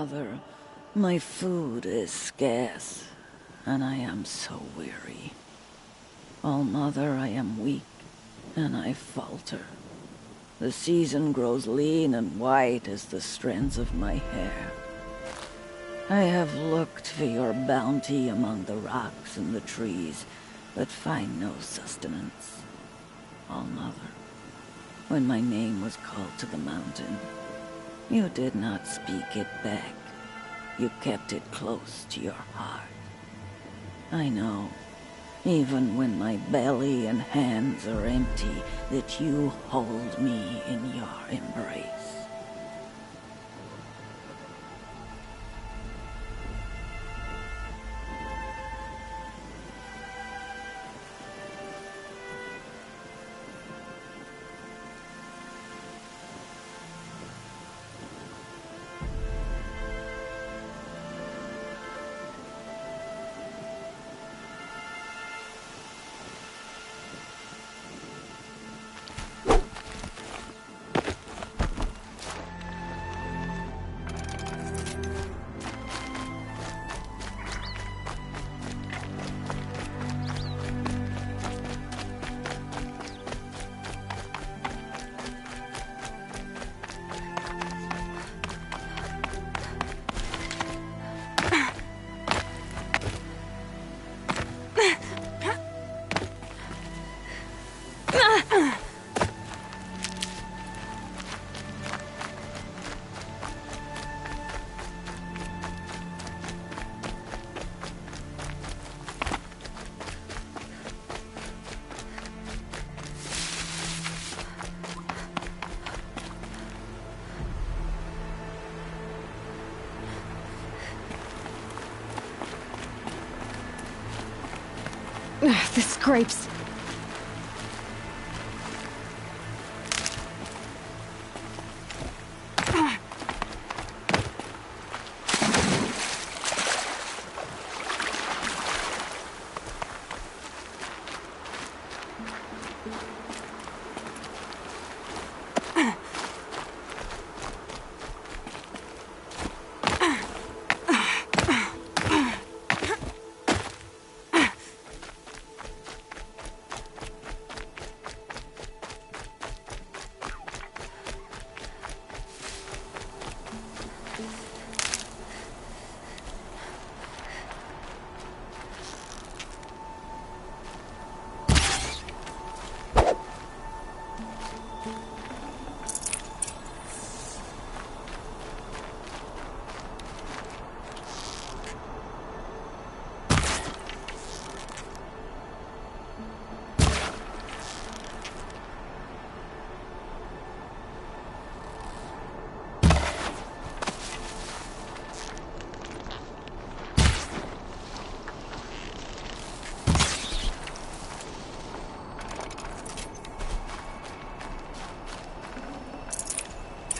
Father, my food is scarce, and I am so weary. All-Mother, I am weak, and I falter. The season grows lean and white as the strands of my hair. I have looked for your bounty among the rocks and the trees, but find no sustenance. All-Mother, when my name was called to the mountain, you did not speak it back. You kept it close to your heart. I know, even when my belly and hands are empty, that you hold me in your embrace. The scrapes.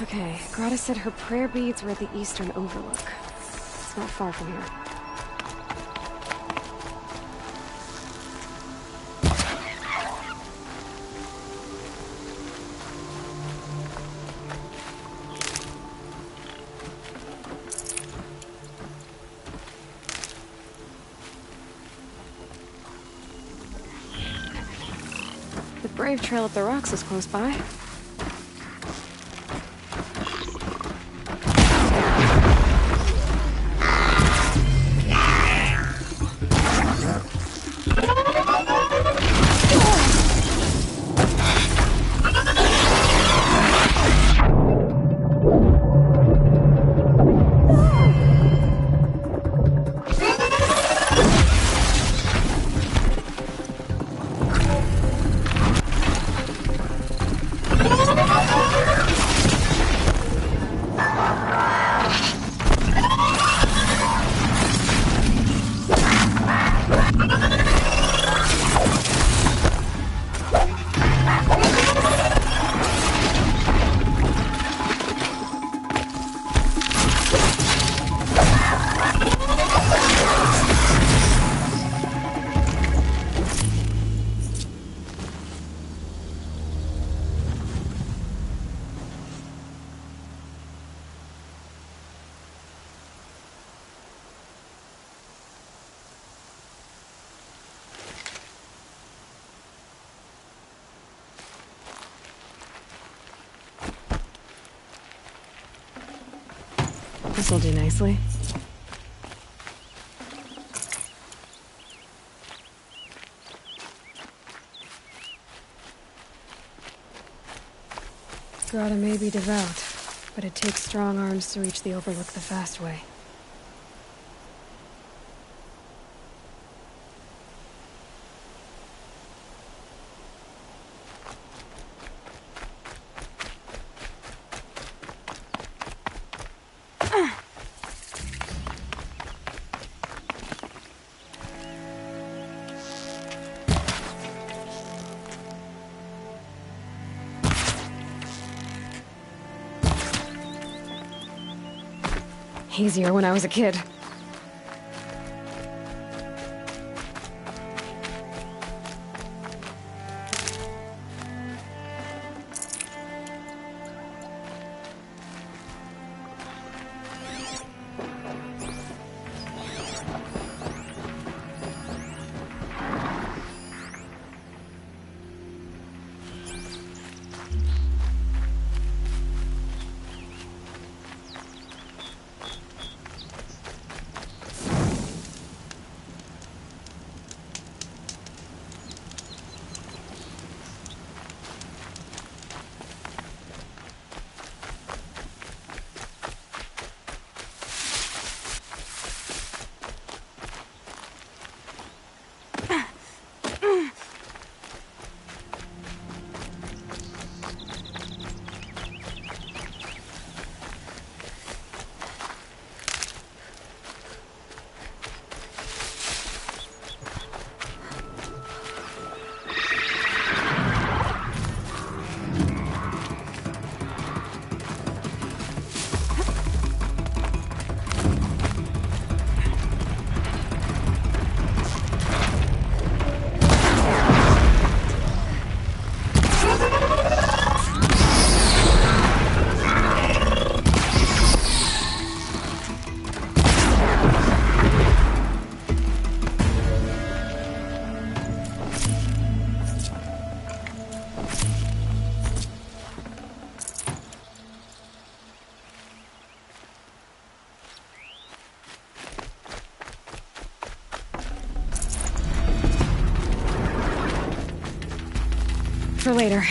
Okay, Grata said her prayer beads were at the eastern overlook. It's not far from here. The Brave Trail up the rocks is close by. This'll do nicely. Grotto may be devout, but it takes strong arms to reach the Overlook the fast way. Easier when I was a kid. For later.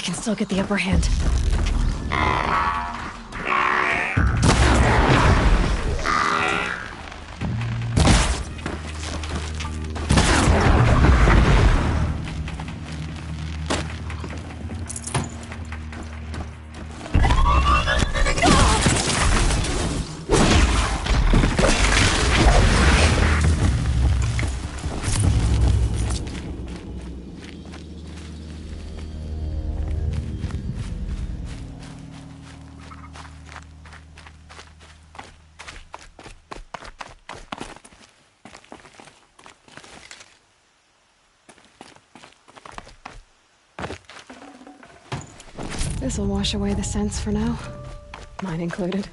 can still get the upper hand. This'll wash away the scents for now. Mine included.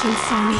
soon saw me.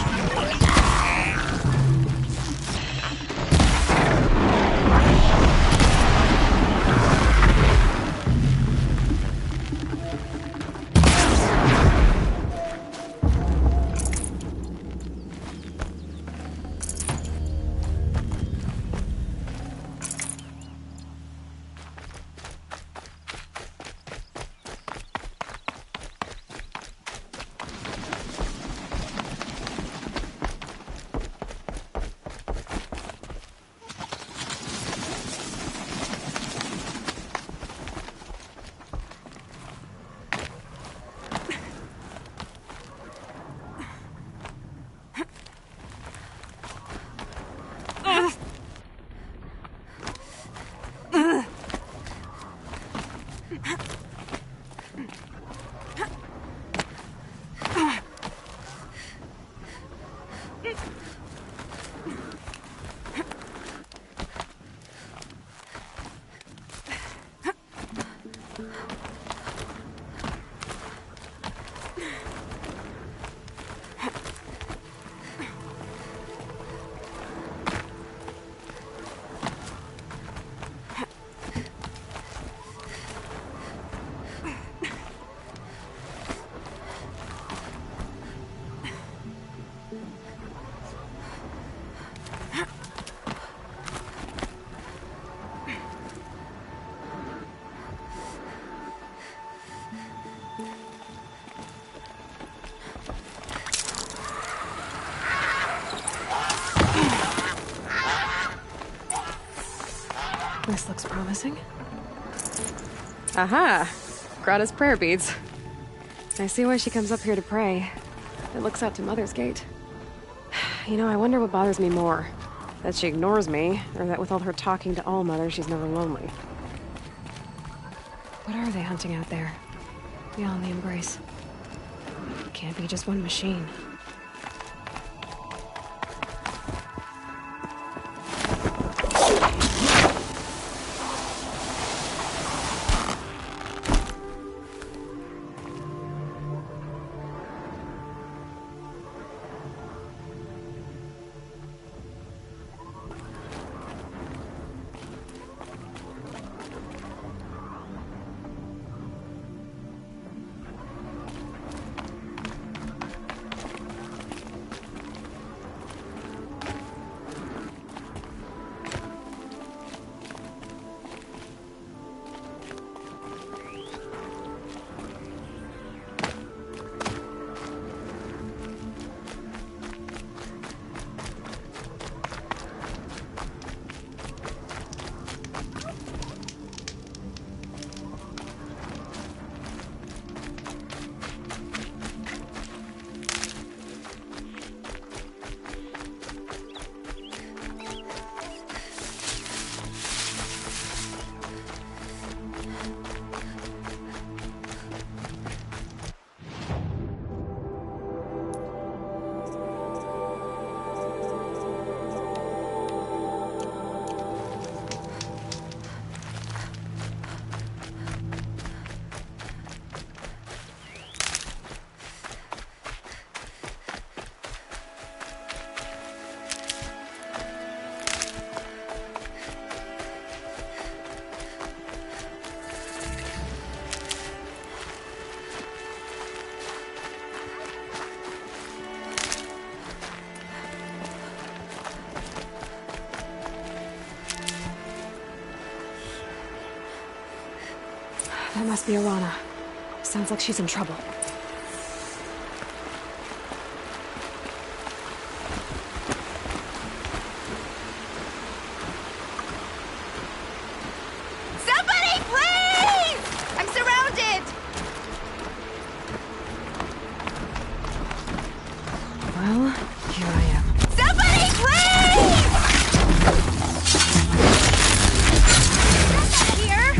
This looks promising. Aha! Grata's prayer beads. I see why she comes up here to pray. It looks out to Mother's Gate. You know, I wonder what bothers me more. That she ignores me, or that with all her talking to All Mother, she's never lonely. What are they hunting out there? Beyond the embrace. It can't be just one machine. That must be Arana. Sounds like she's in trouble. Somebody, please! I'm surrounded! Well, here I am. Somebody, please! Here!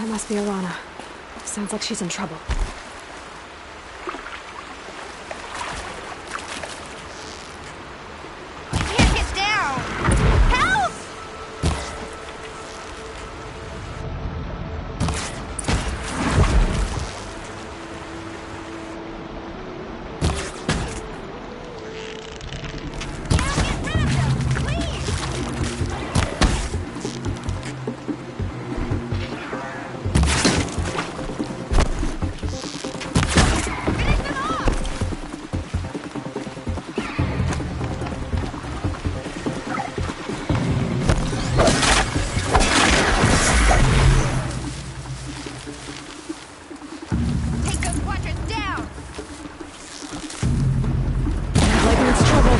That must be Alana. Sounds like she's in trouble. I can't get down! Help! Now get rid of them, please! Finish them off! Take those watchers down! Lightning's trouble.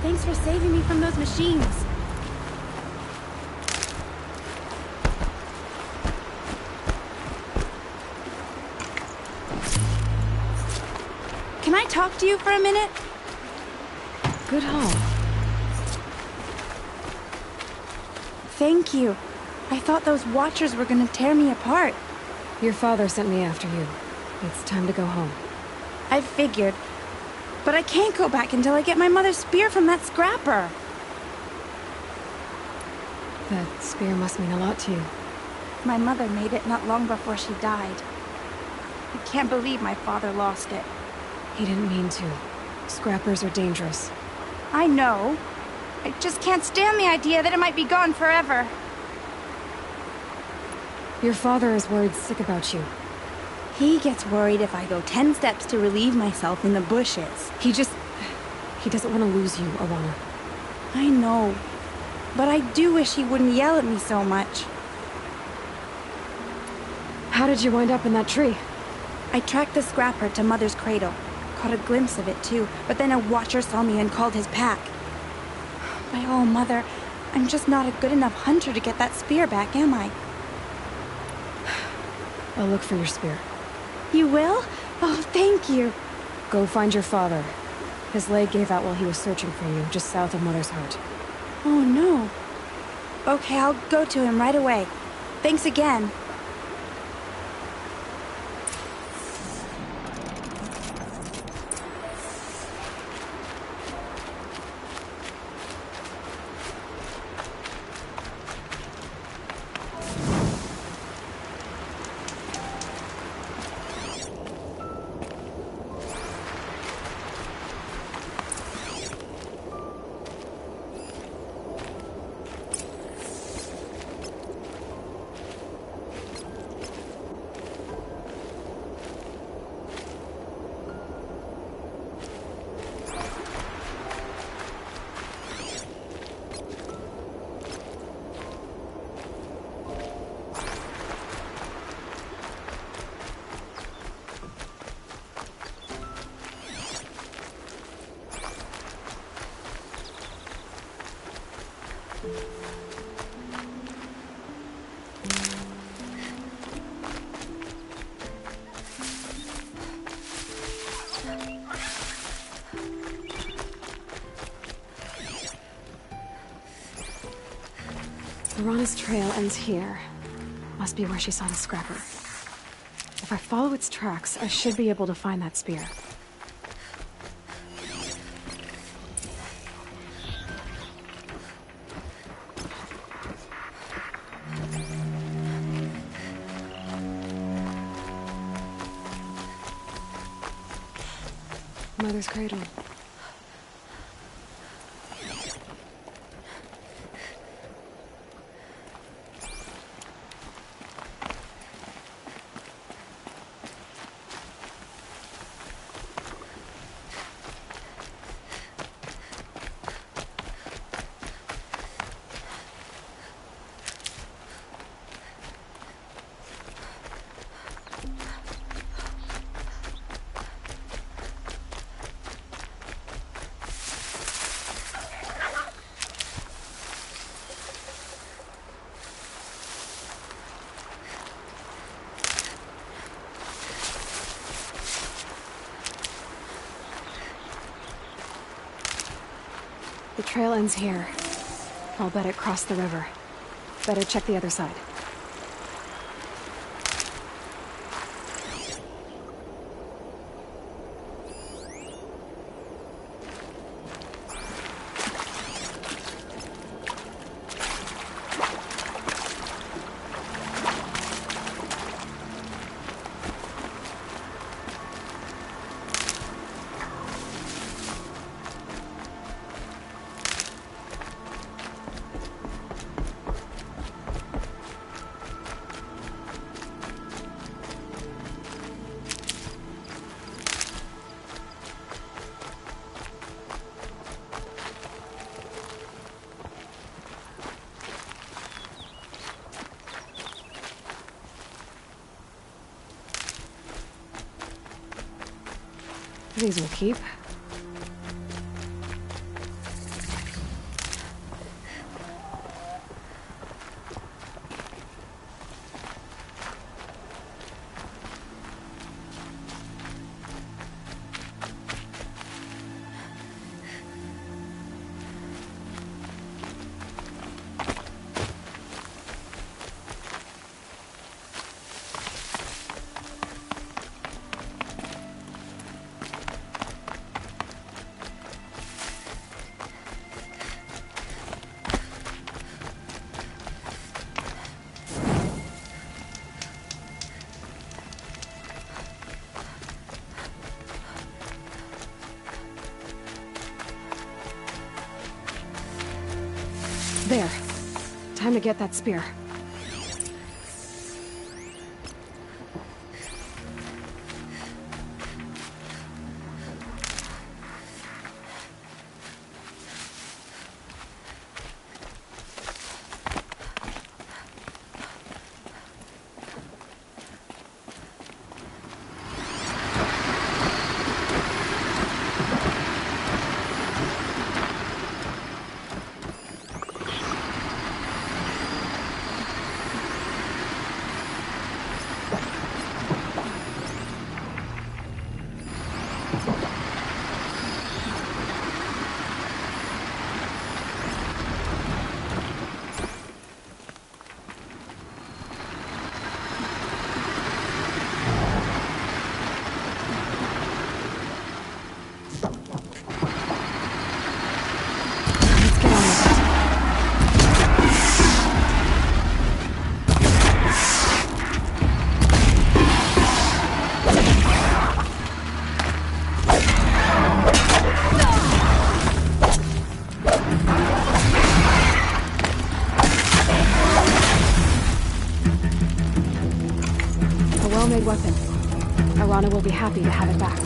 Thanks for saving me from those machines. Can I talk to you for a minute? Good haul. Thank you. I thought those watchers were gonna tear me apart. Your father sent me after you. It's time to go home. I figured. But I can't go back until I get my mother's spear from that scrapper. That spear must mean a lot to you. My mother made it not long before she died. I can't believe my father lost it. He didn't mean to. Scrappers are dangerous. I know. I just can't stand the idea that it might be gone forever. Your father is worried sick about you. He gets worried if I go 10 steps to relieve myself in the bushes. He doesn't want to lose you, Alana. I know. But I do wish he wouldn't yell at me so much. How did you wind up in that tree? I tracked the scrapper to Mother's cradle. Caught a glimpse of it too, but then a watcher saw me and called his pack. My oh, Mother, I'm just not a good enough hunter to get that spear back, am I? I'll look for your spear. You will? Oh, thank you. Go find your father. His leg gave out while he was searching for you, just south of Mother's Heart. Oh, no. Okay, I'll go to him right away. Thanks again. Alana's trail ends here. Must be where she saw the scrapper. If I follow its tracks, I should be able to find that spear. Mother's cradle. The trail ends here. I'll bet it crossed the river. Better check the other side. These will keep. There. Time to get that spear. Well-made weapon. Arana will be happy to have it back.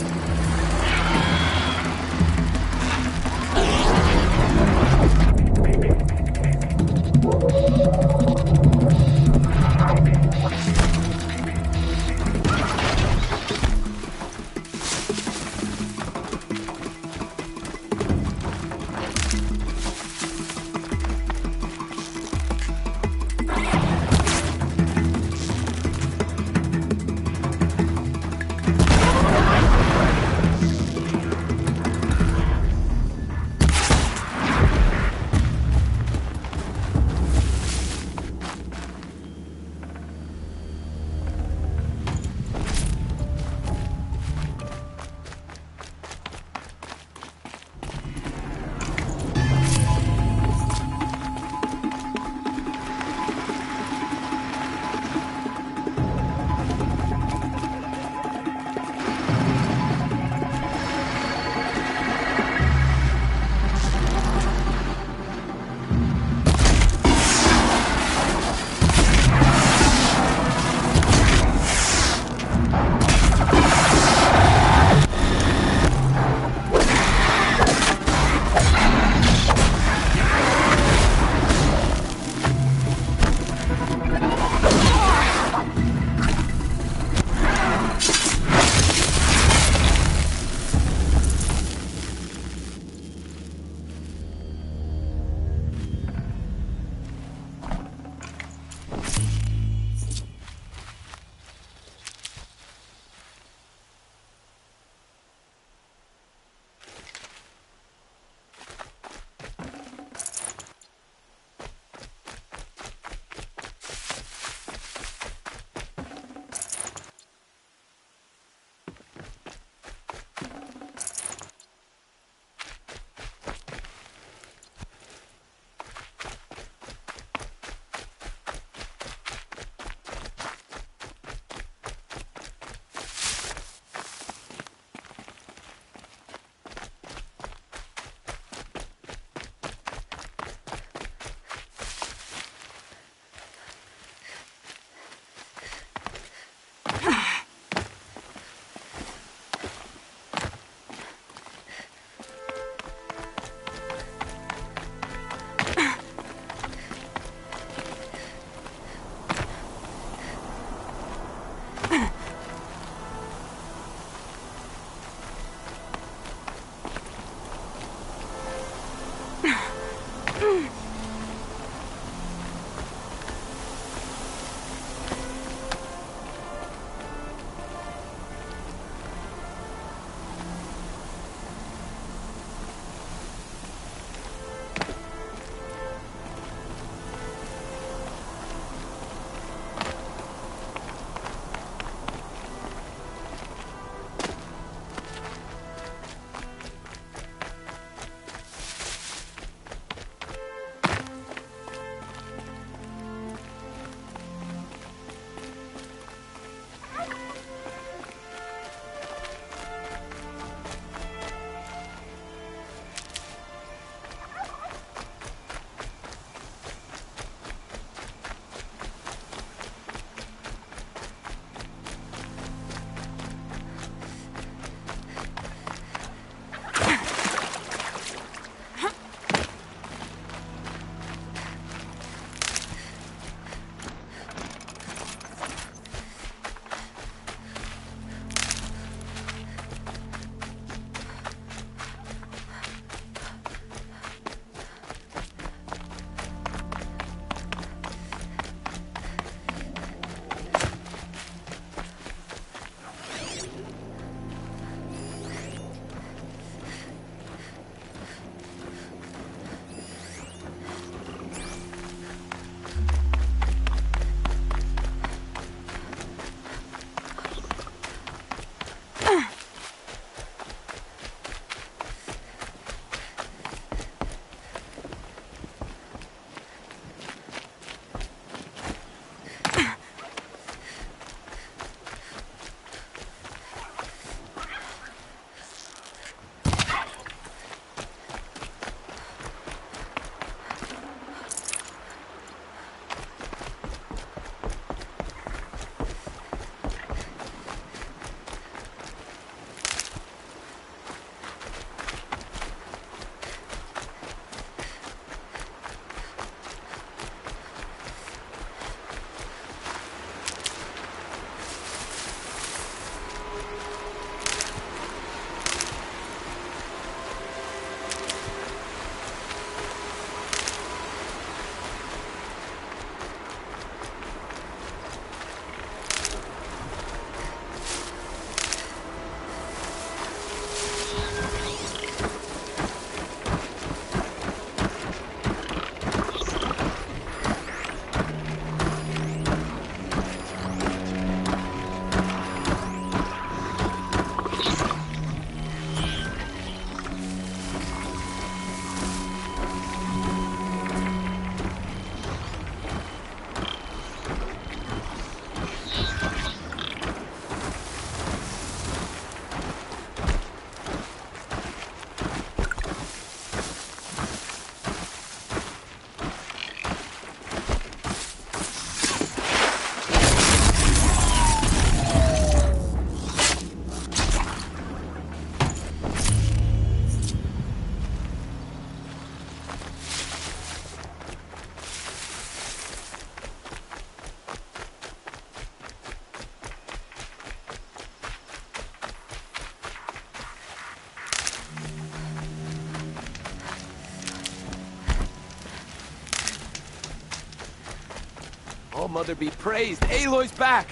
All Mother be praised. Aloy's back!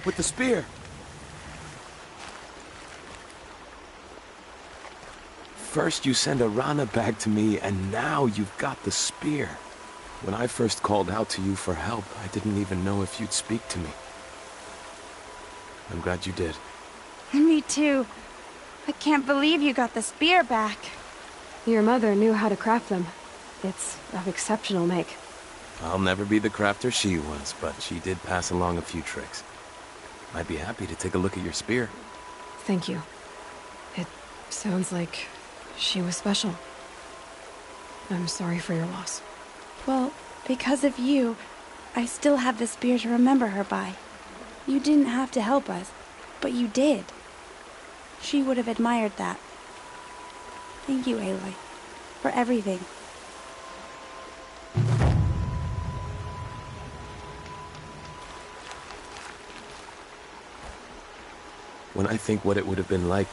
With the spear. First you send Arana back to me, and now you've got the spear. When I first called out to you for help, I didn't even know if you'd speak to me. I'm glad you did. Me too. I can't believe you got the spear back. Your mother knew how to craft them. It's of exceptional make. I'll never be the crafter she was, but she did pass along a few tricks. I'd be happy to take a look at your spear. Thank you. It sounds like she was special. I'm sorry for your loss. Well, because of you, I still have the spear to remember her by. You didn't have to help us, but you did. She would have admired that. Thank you, Aloy, for everything. When I think what it would have been like...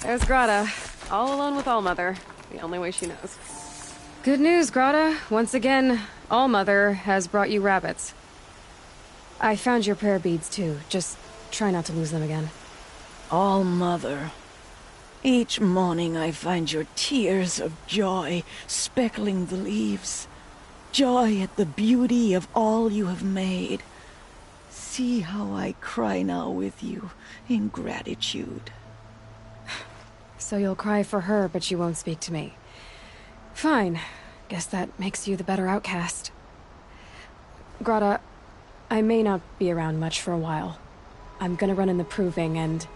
There's Grata, all alone with Allmother, the only way she knows. Good news, Grata. Once again, Allmother has brought you rabbits. I found your prayer beads, too. Just try not to lose them again. All Mother. Each morning I find your tears of joy speckling the leaves. Joy at the beauty of all you have made. See how I cry now with you in gratitude. So you'll cry for her, but you won't speak to me. Fine. Guess that makes you the better outcast. Grata, I may not be around much for a while. I'm gonna run in the proving, and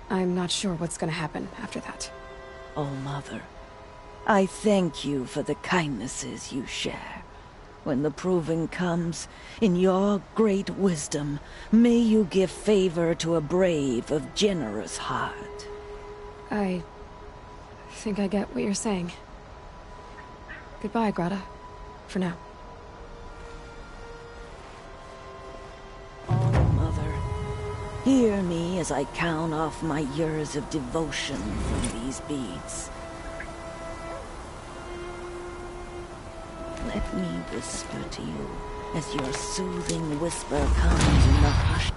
I'm not sure what's gonna happen after that. Oh, Mother, I thank you for the kindnesses you share. When the proving comes, in your great wisdom, may you give favor to a brave of generous heart. I think I get what you're saying. Goodbye, Grata. For now. Oh, Mother, hear me as I count off my years of devotion from these beads. Let me whisper to you as your soothing whisper comes in the hush.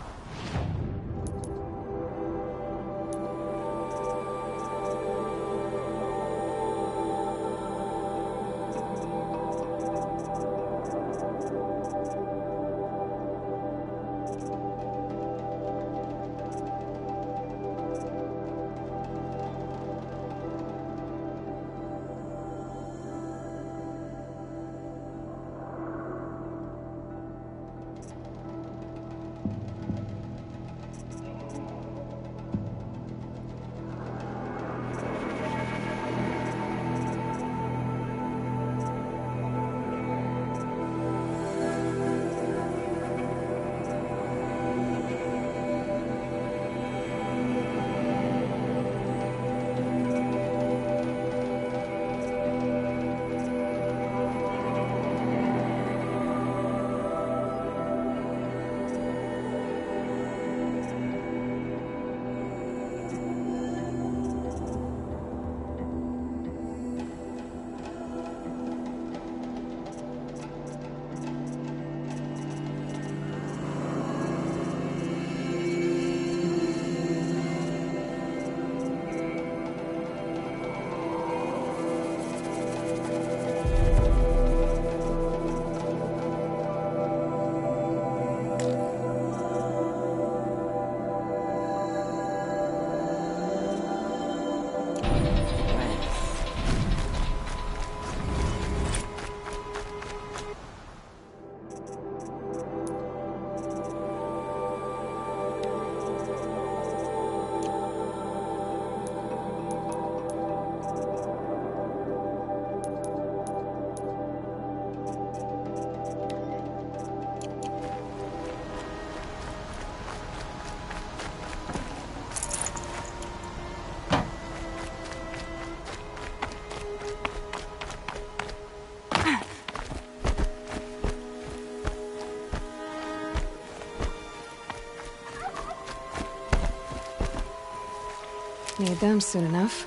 Need them soon enough.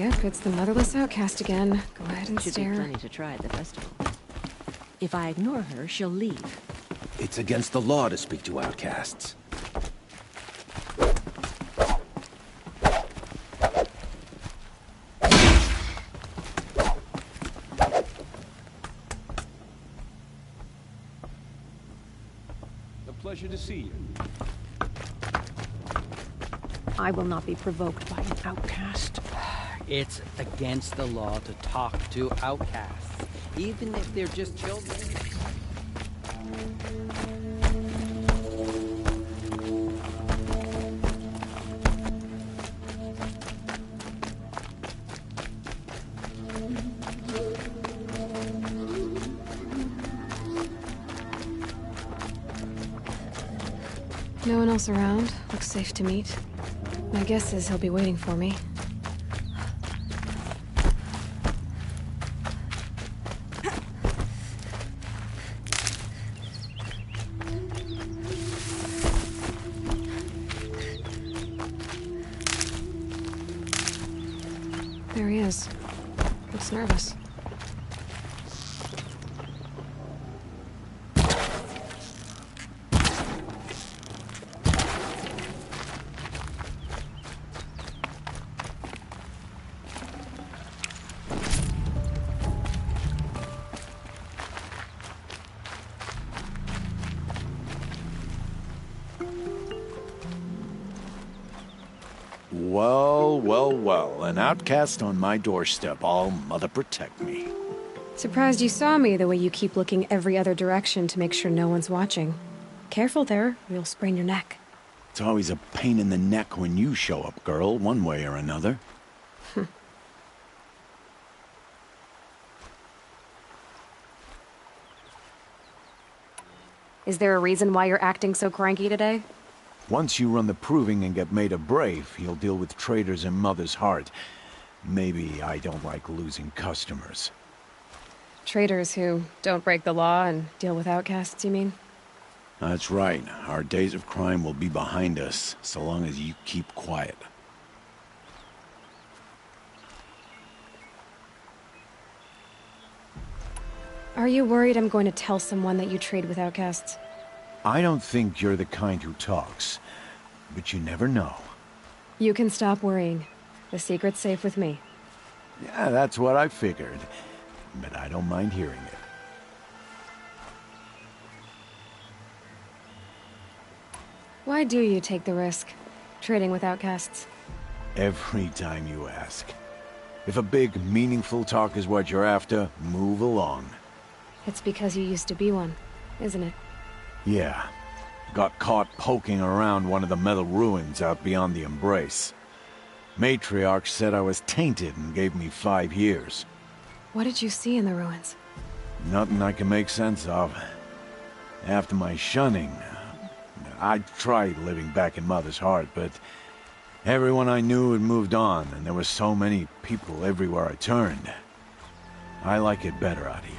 Yep, it's the motherless outcast again. Go ahead and Should be stare. plenty to try at the festival. If I ignore her, she'll leave. It's against the law to speak to outcasts. A pleasure to see you. I will not be provoked by an outcast. It's against the law to talk to outcasts, even if they're just children. No one else around. Looks safe to meet. My guess is he'll be waiting for me. There he is. Looks nervous. Well, well, well. An outcast on my doorstep. All mother protect me. Surprised you saw me the way you keep looking every other direction to make sure no one's watching. Careful there, or you'll sprain your neck. It's always a pain in the neck when you show up, girl, one way or another. Is there a reason why you're acting so cranky today? Once you run the proving and get made a brave, you'll deal with traitors in Mother's Heart. Maybe I don't like losing customers. Traitors who don't break the law and deal with outcasts, you mean? That's right. Our days of crime will be behind us, so long as you keep quiet. Are you worried I'm going to tell someone that you trade with outcasts? I don't think you're the kind who talks, but you never know. You can stop worrying. The secret's safe with me. Yeah, that's what I figured, but I don't mind hearing it. Why do you take the risk, trading with outcasts? Every time you ask. If a big, meaningful talk is what you're after, move along. It's because you used to be one, isn't it? Yeah. Got caught poking around one of the metal ruins out beyond the Embrace. Matriarch said I was tainted and gave me 5 years. What did you see in the ruins? Nothing I can make sense of. After my shunning, I tried living back in Mother's Heart, but everyone I knew had moved on, and there were so many people everywhere I turned. I like it better out here.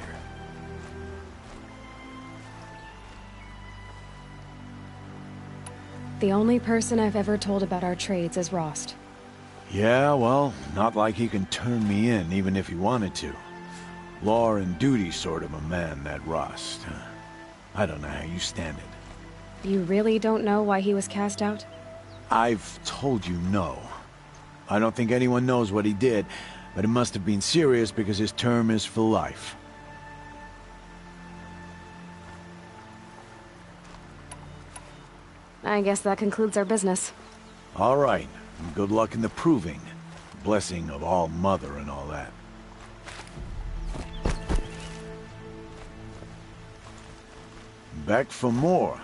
The only person I've ever told about our trades is Rost. Yeah, well, not like he can turn me in, even if he wanted to. Law and duty sort of a man, that Rost. I don't know how you stand it. You really don't know why he was cast out? I've told you no. I don't think anyone knows what he did, but it must have been serious because his term is for life. I guess that concludes our business. All right. Good luck in the proving. Blessing of All Mother and all that. Back for more.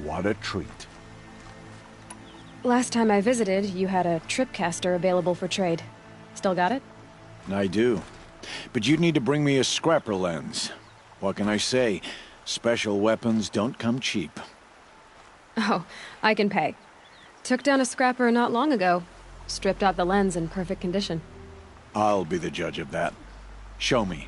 What a treat. Last time I visited, you had a tripcaster available for trade. Still got it? I do. But you'd need to bring me a scrapper lens. What can I say? Special weapons don't come cheap. Oh, I can pay. Took down a scrapper not long ago. Stripped out the lens in perfect condition. I'll be the judge of that. Show me.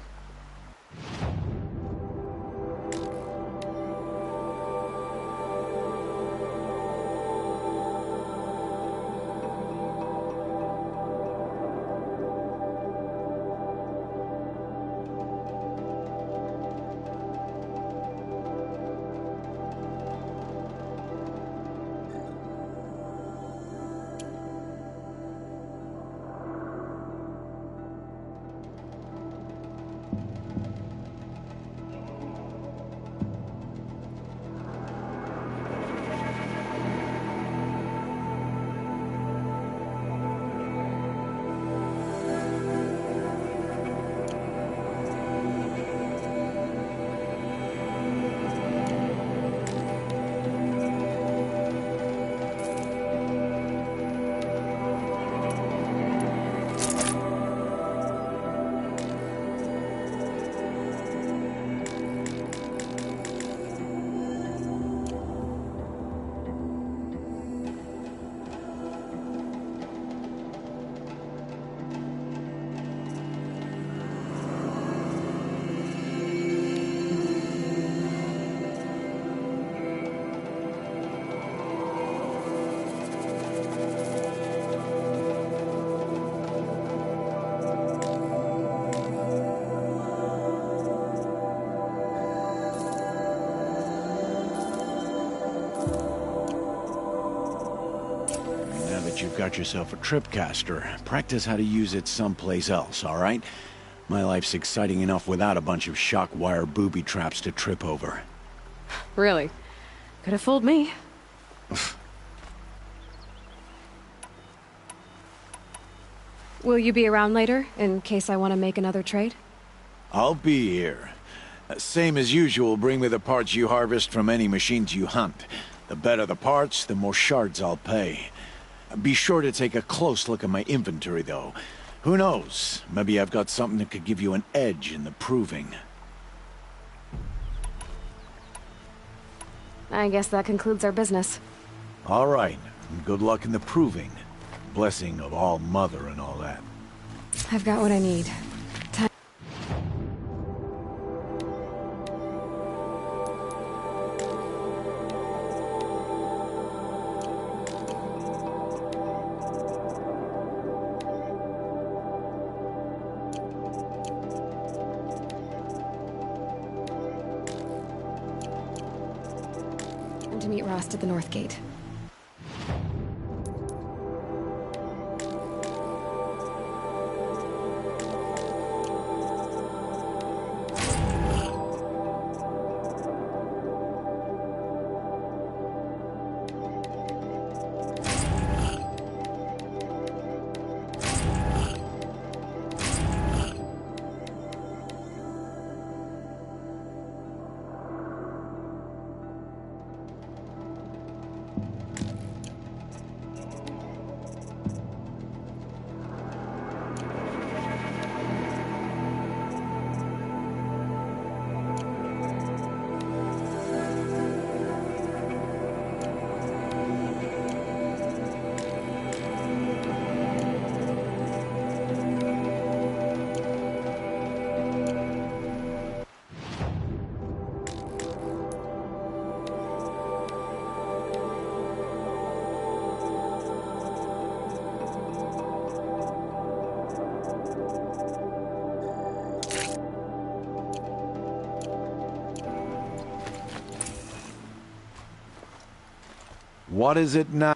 you've got yourself a tripcaster, practice how to use it someplace else, all right? My life's exciting enough without a bunch of shock wire booby traps to trip over. Really? Could have fooled me. Will you be around later, in case I want to make another trade? I'll be here. Same as usual, bring me the parts you harvest from any machines you hunt. The better the parts, the more shards I'll pay. Be sure to take a close look at my inventory, though. Who knows? Maybe I've got something that could give you an edge in the proving. I guess that concludes our business. All right. Good luck in the proving. Blessing of All Mother and all that. I've got what I need. To meet Rost at the North Gate. What is it now?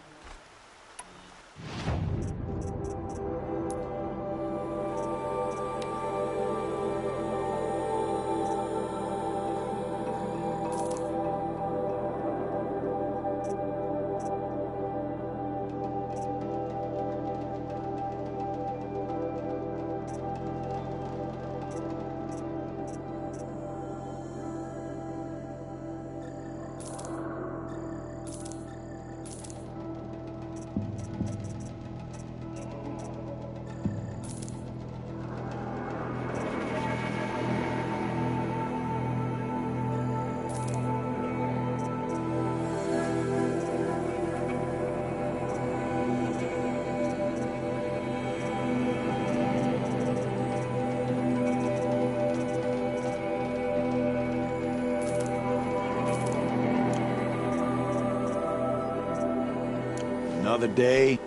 Another day.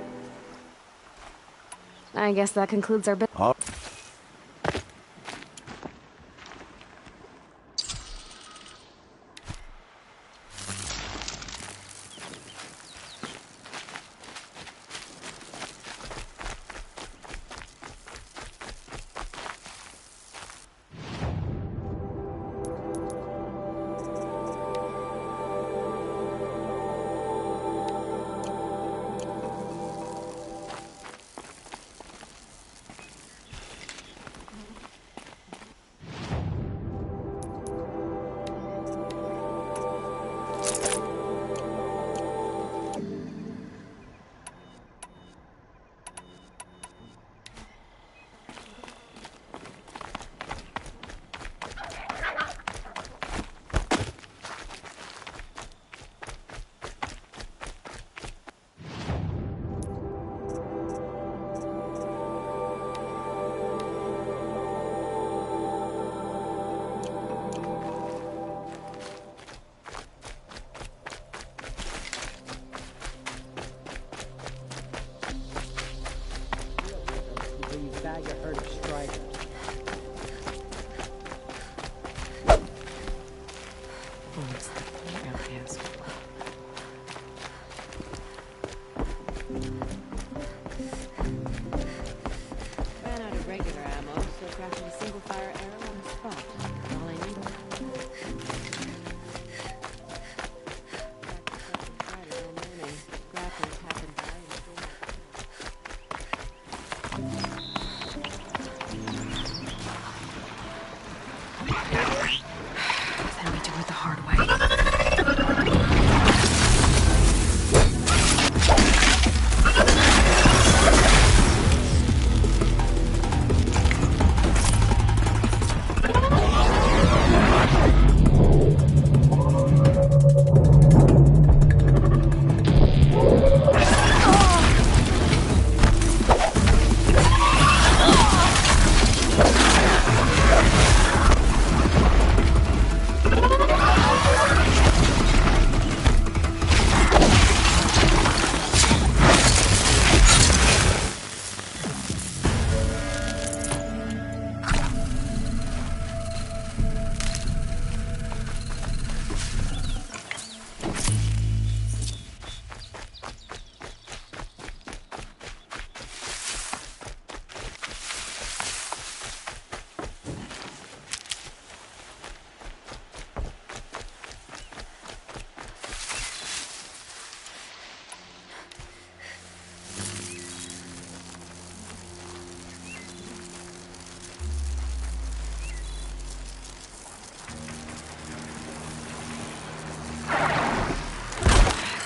I guess that concludes our business. a single fire arrow on the spot. All I need. Friday all morning. Grapplers happened by and stole Then we do it the hard way.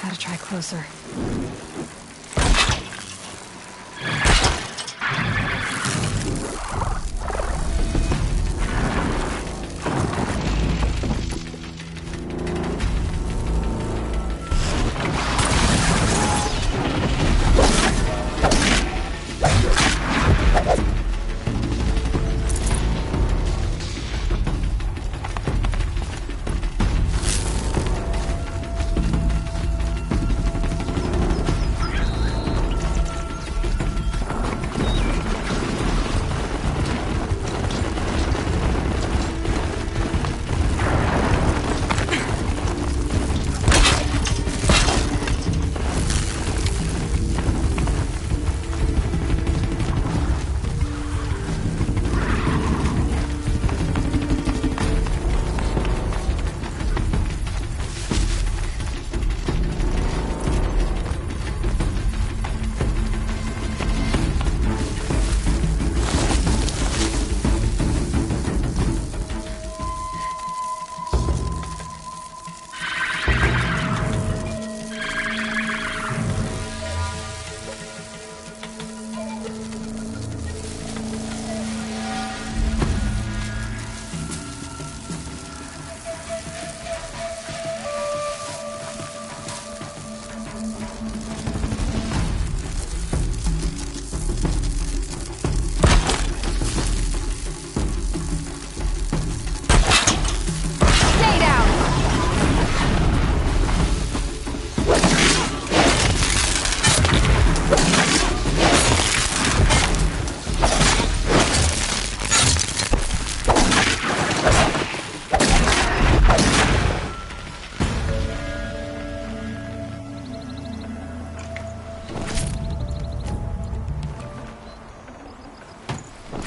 Gotta try closer.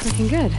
Looking good.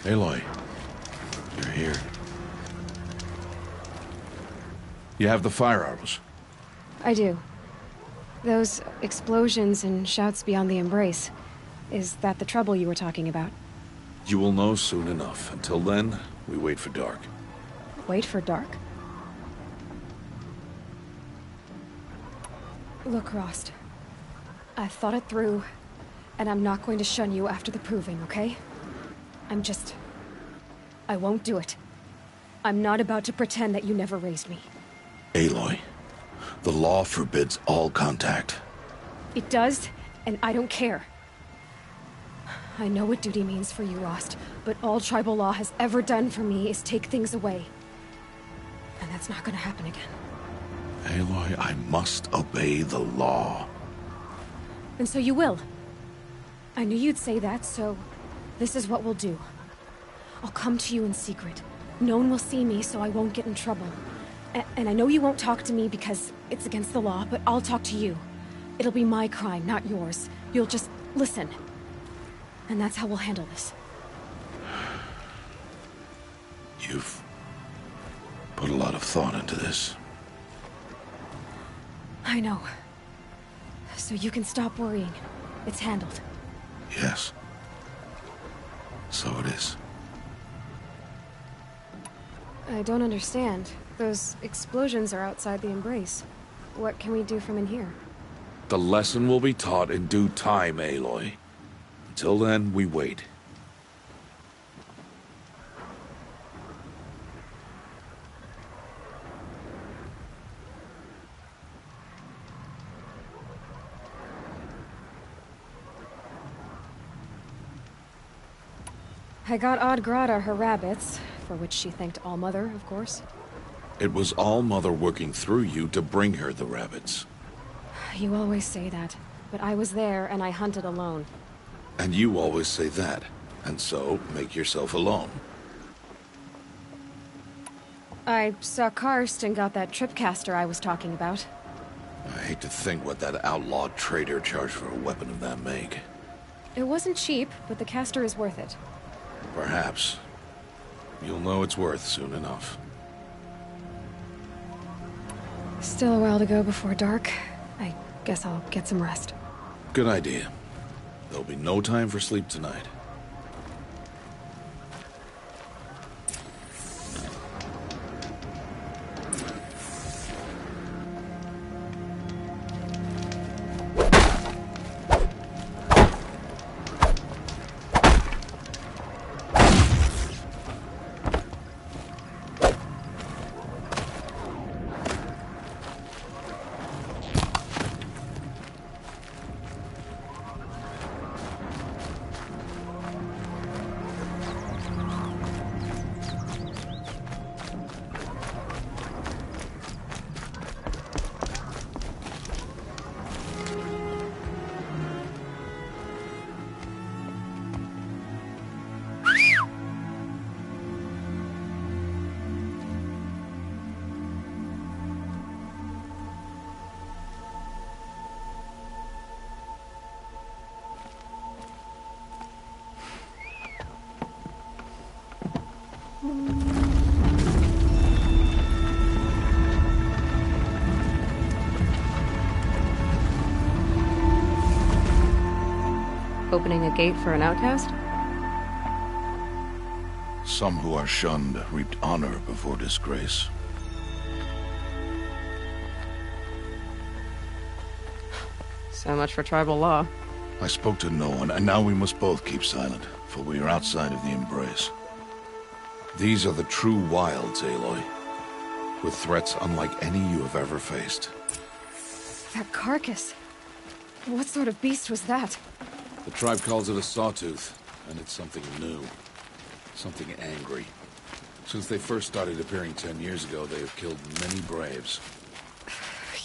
Aloy, you're here. You have the fire arrows. I do. Those explosions and shouts beyond the embrace. Is that the trouble you were talking about? You will know soon enough. Until then, we wait for dark. Wait for dark? Look, Rost. I've thought it through, and I'm not going to shun you after the proving, okay? I won't do it. I'm not about to pretend that you never raised me. Aloy, the law forbids all contact. It does, and I don't care. I know what duty means for you, Rost, but all tribal law has ever done for me is take things away. And that's not gonna happen again. Aloy, I must obey the law. And so you will. I knew you'd say that, so this is what we'll do. I'll come to you in secret. No one will see me, so I won't get in trouble. And I know you won't talk to me because it's against the law, but I'll talk to you. It'll be my crime, not yours. You'll just listen. And that's how we'll handle this. You've put a lot of thought into this. I know. So you can stop worrying. It's handled. Yes. So it is. I don't understand. Those explosions are outside the embrace. What can we do from in here? The lesson will be taught in due time, Aloy. Until then, we wait. I got Odd Grata her rabbits, for which she thanked All-Mother, of course. It was All-Mother working through you to bring her the rabbits. You always say that, but I was there and I hunted alone. And you always say that, and so make yourself alone. I saw Karst and got that tripcaster I was talking about. I hate to think what that outlawed trader charged for a weapon of that make. It wasn't cheap, but the caster is worth it. Perhaps. You'll know it's worth soon enough. Still a while to go before dark. I guess I'll get some rest. Good idea. There'll be no time for sleep tonight. Opening a gate for an outcast? Some who are shunned reaped honor before disgrace. So much for tribal law. I spoke to no one, and now we must both keep silent, for we are outside of the embrace. These are the true wilds, Aloy, with threats unlike any you have ever faced. That carcass. What sort of beast was that? The tribe calls it a sawtooth, and it's something new. Something angry. Since they first started appearing 10 years ago, they have killed many braves.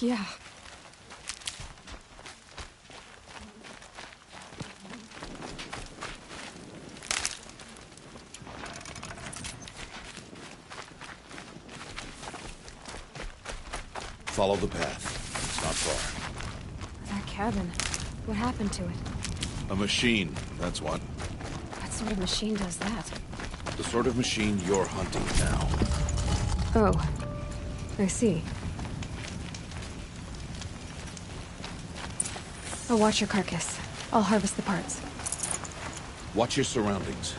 Yeah. Follow the path. It's not far. That cabin. What happened to it? A machine, that's what. What sort of machine does that? The sort of machine you're hunting now. Oh. I see. I'll watch your carcass. I'll harvest the parts. Watch your surroundings.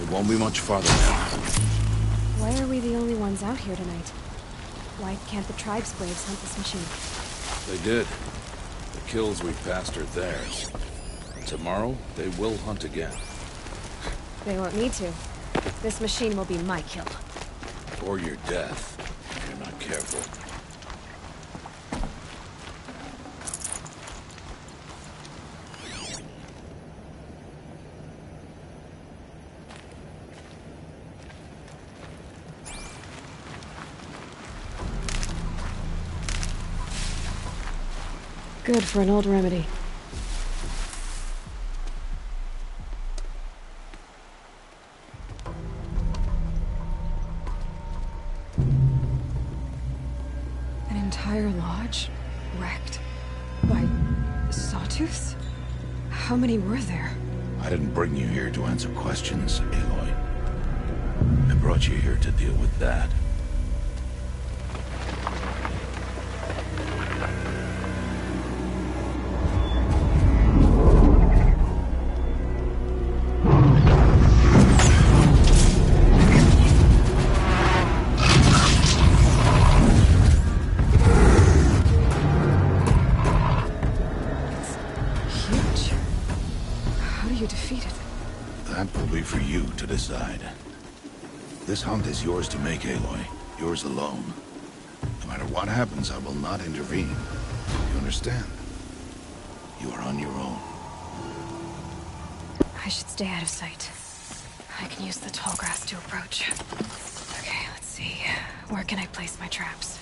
Won't be much farther now. Why are we the only ones out here tonight? Why can't the tribe's braves hunt this machine? They did. The kills we passed are theirs. And tomorrow, they will hunt again. They won't need to. This machine will be my kill. Or your death, if you're not careful. Good for an old remedy. An entire lodge wrecked by sawtooths? How many were there? I didn't bring you here to answer questions, Aloy. I brought you here to deal with that. Decide. This hunt is yours to make, Aloy. Yours alone. No matter what happens, I will not intervene. You understand? You are on your own. I should stay out of sight. I can use the tall grass to approach. Okay, let's see. Where can I place my traps?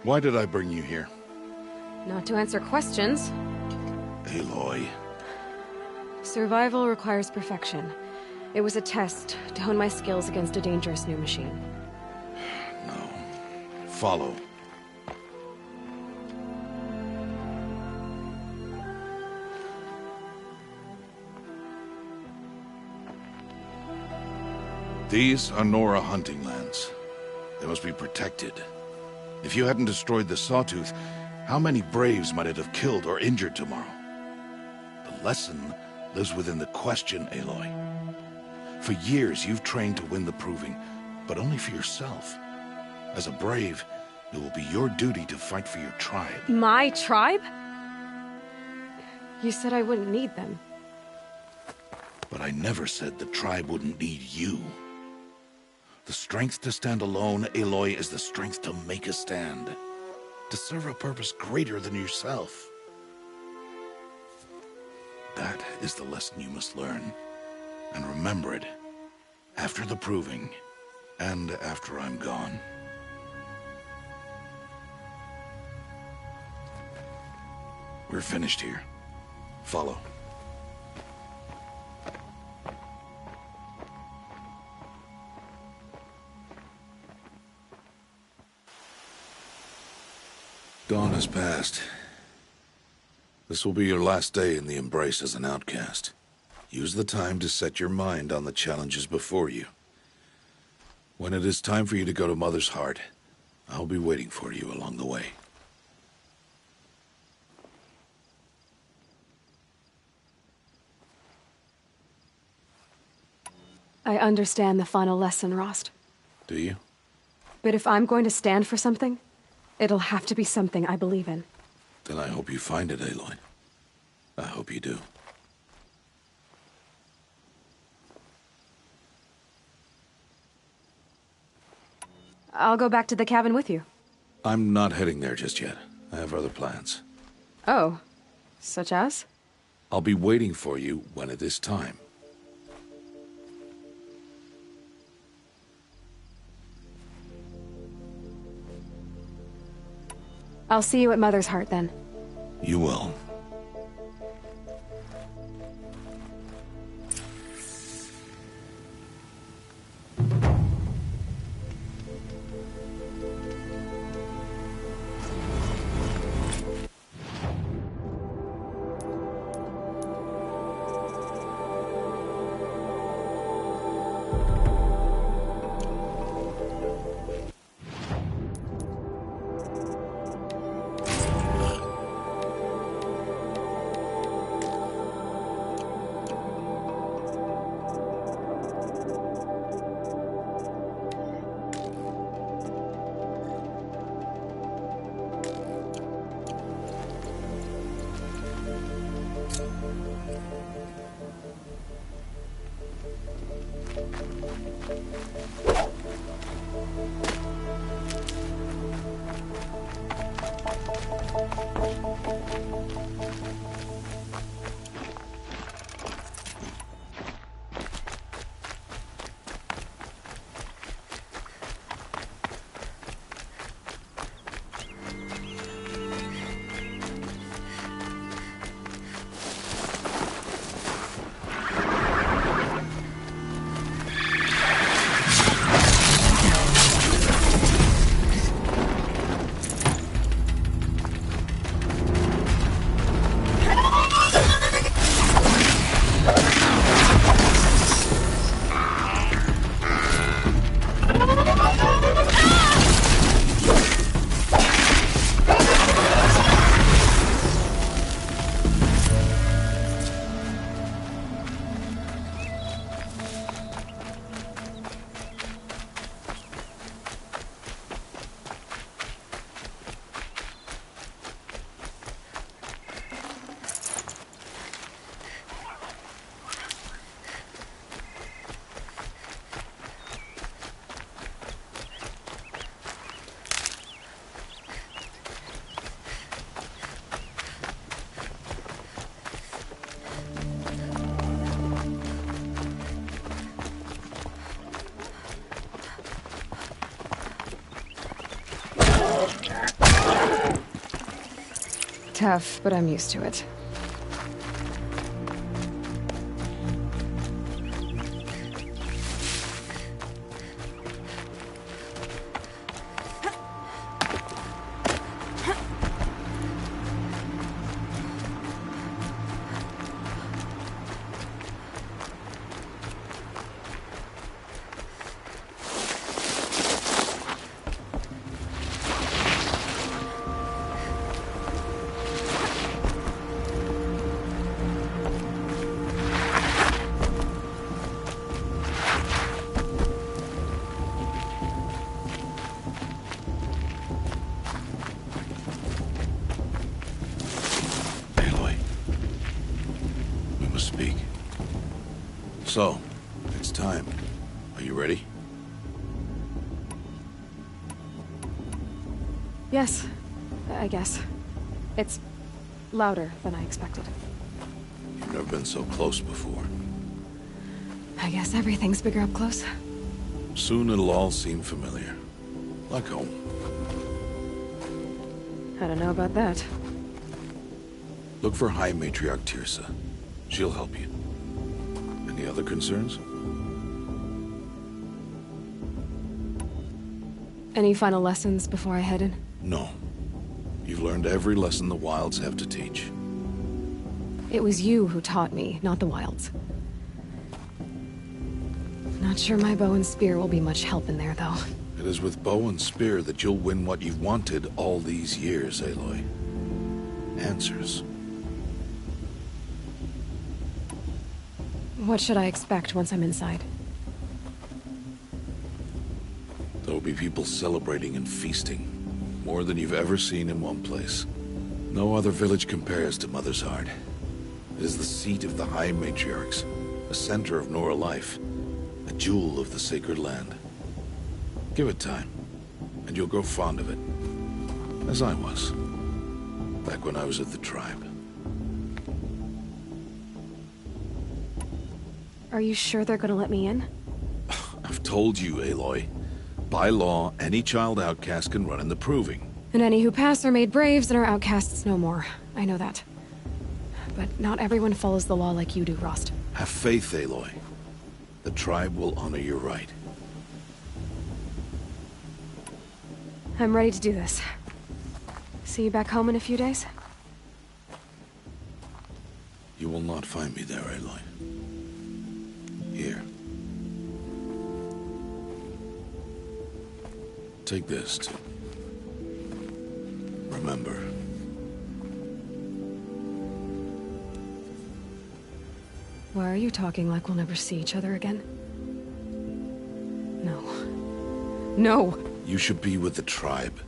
Why did I bring you here? Not to answer questions. Aloy. Survival requires perfection. It was a test to hone my skills against a dangerous new machine. No. Follow. These are Nora hunting lands. They must be protected. If you hadn't destroyed the Sawtooth, how many Braves might it have killed or injured tomorrow? The lesson lives within the question, Aloy. For years, you've trained to win the Proving, but only for yourself. As a Brave, it will be your duty to fight for your tribe. My tribe? You said I wouldn't need them. But I never said the tribe wouldn't need you. The strength to stand alone, Aloy, is the strength to make a stand. To serve a purpose greater than yourself. That is the lesson you must learn. And remember it. After the Proving. And after I'm gone. We're finished here. Follow. Dawn has passed. This will be your last day in the Embrace as an outcast. Use the time to set your mind on the challenges before you. When it is time for you to go to Mother's Heart, I'll be waiting for you along the way. I understand the final lesson, Rost. Do you? But if I'm going to stand for something, it'll have to be something I believe in. Then I hope you find it, Aloy. I hope you do. I'll go back to the cabin with you. I'm not heading there just yet. I have other plans. Oh, such as? I'll be waiting for you when it is time. I'll see you at Mother's Heart then. You will. tough, but I'm used to it. So, it's time. Are you ready? Yes, I guess. It's louder than I expected. You've never been so close before. I guess everything's bigger up close. Soon it'll all seem familiar. Like home. I don't know about that. Look for High Matriarch Tirsa. She'll help you. Any other concerns? Any final lessons before I head in? No. You've learned every lesson the Wilds have to teach. It was you who taught me, not the Wilds. Not sure my bow and spear will be much help in there, though. It is with bow and spear that you'll win what you've wanted all these years, Aloy. Answers. What should I expect once I'm inside? There will be people celebrating and feasting. More than you've ever seen in one place. No other village compares to Mother's Heart. It is the seat of the High Matriarchs, a center of Nora life, a jewel of the sacred land. Give it time, and you'll grow fond of it. As I was, back when I was at the tribe. Are you sure they're gonna let me in? I've told you, Aloy. By law, any child outcast can run in the Proving. And any who pass are made braves and are outcasts no more. I know that. But not everyone follows the law like you do, Rost. Have faith, Aloy. The tribe will honor your right. I'm ready to do this. See you back home in a few days? You will not find me there, Aloy. Here. Take this to remember. Why are you talking like we'll never see each other again? No. No! You should be with the tribe.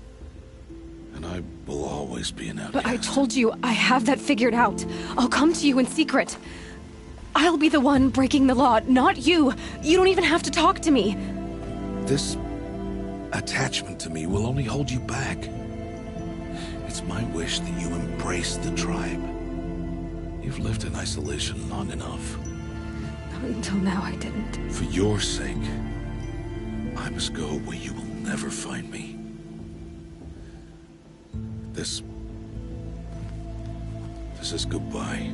And I will always be an outcast. But I told you, I have that figured out. I'll come to you in secret. I'll be the one breaking the law, not you. You don't even have to talk to me. This attachment to me will only hold you back. It's my wish that you embrace the tribe. You've lived in isolation long enough. Until now, I didn't. For your sake, I must go where you will never find me. This is goodbye.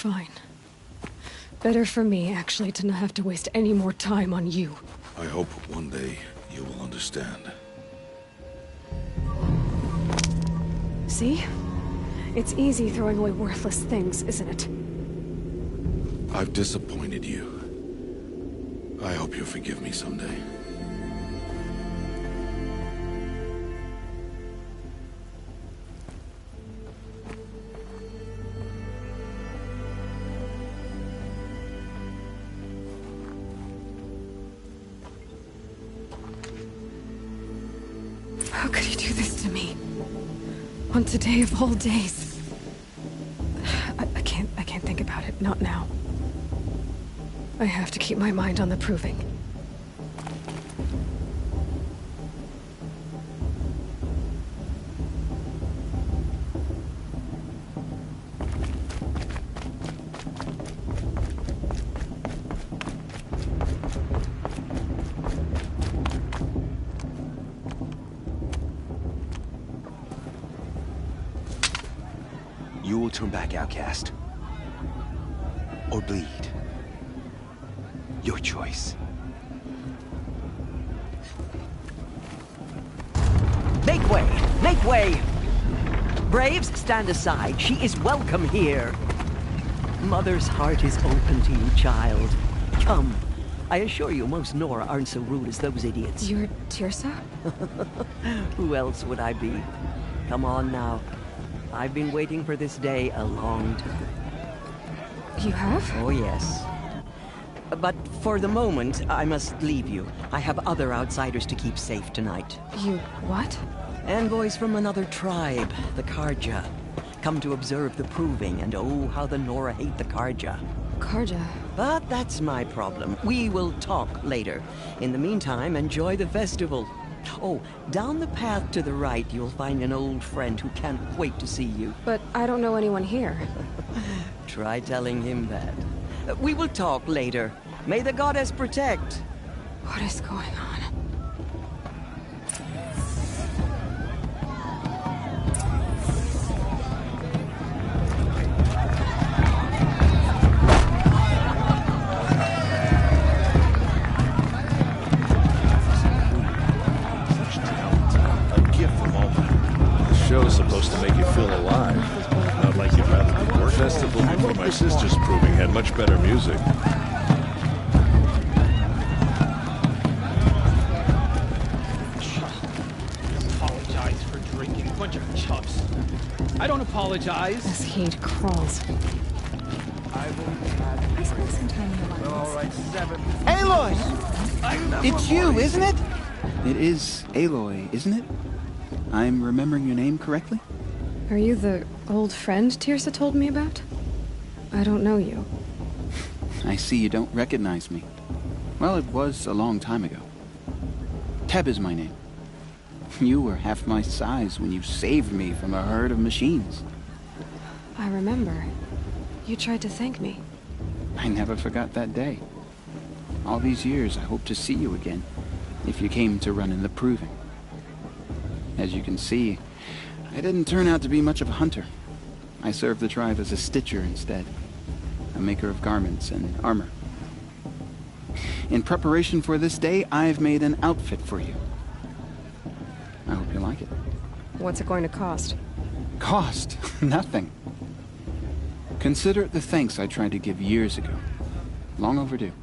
Fine. Better for me, actually, to not have to waste any more time on you. I hope one day you will understand. See? It's easy throwing away worthless things, isn't it? I've disappointed you. I hope you'll forgive me someday. How could you do this to me? On today of all days. I can't think about it. Not now. I have to keep my mind on the proving. You will turn back, outcast. Or bleed. Your choice. Make way! Make way! Braves, stand aside. She is welcome here. Mother's heart is open to you, child. Come. I assure you, most Nora aren't so rude as those idiots. You're Tirsa? Who else would I be? Come on now. I've been waiting for this day a long time. You have? Oh, yes. But for the moment, I must leave you. I have other outsiders to keep safe tonight. You what? Envoys from another tribe, the Karja. Come to observe the proving, and oh, how the Nora hate the Karja. Karja? But that's my problem. We will talk later. In the meantime, enjoy the festival. Oh, down the path to the right, you'll find an old friend who can't wait to see you. But I don't know anyone here. Try telling him that. We will talk later. May the goddess protect. What is going on? Show's supposed to make you feel alive. Not like you'd rather be working. The festival before my sister's proving had much better music. Apologize for drinking. Bunch of chumps. I don't apologize. This heat crawls. I spent some time in the woods. All right, 7. Aloy! It's you, isn't it? It is Aloy, isn't it? I'm remembering your name correctly? Are you the old friend Tirsa told me about? I don't know you. I see you don't recognize me. Well, it was a long time ago. Teb is my name. You were half my size when you saved me from a herd of machines. I remember. You tried to thank me. I never forgot that day. All these years, I hope to see you again, if you came to run in the proving. As you can see, I didn't turn out to be much of a hunter. I served the tribe as a stitcher instead, a maker of garments and armor. In preparation for this day, I've made an outfit for you. I hope you like it. What's it going to cost? Cost? Nothing. Consider it the thanks I tried to give years ago. Long overdue.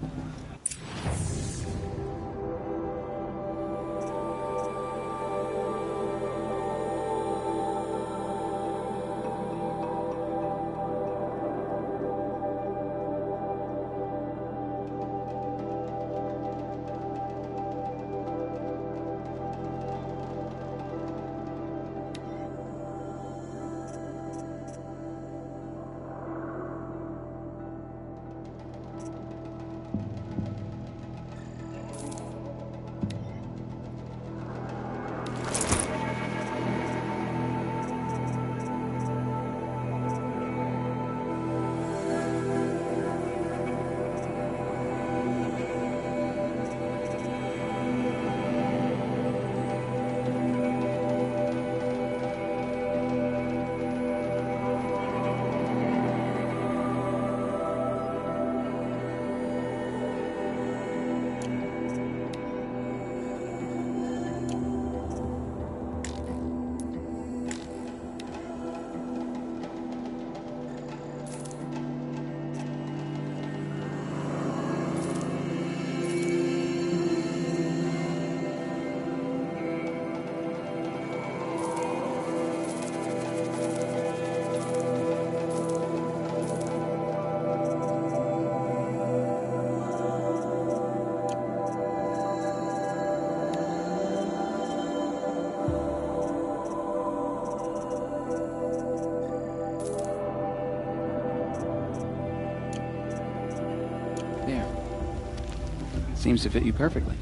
Seems to fit you perfectly.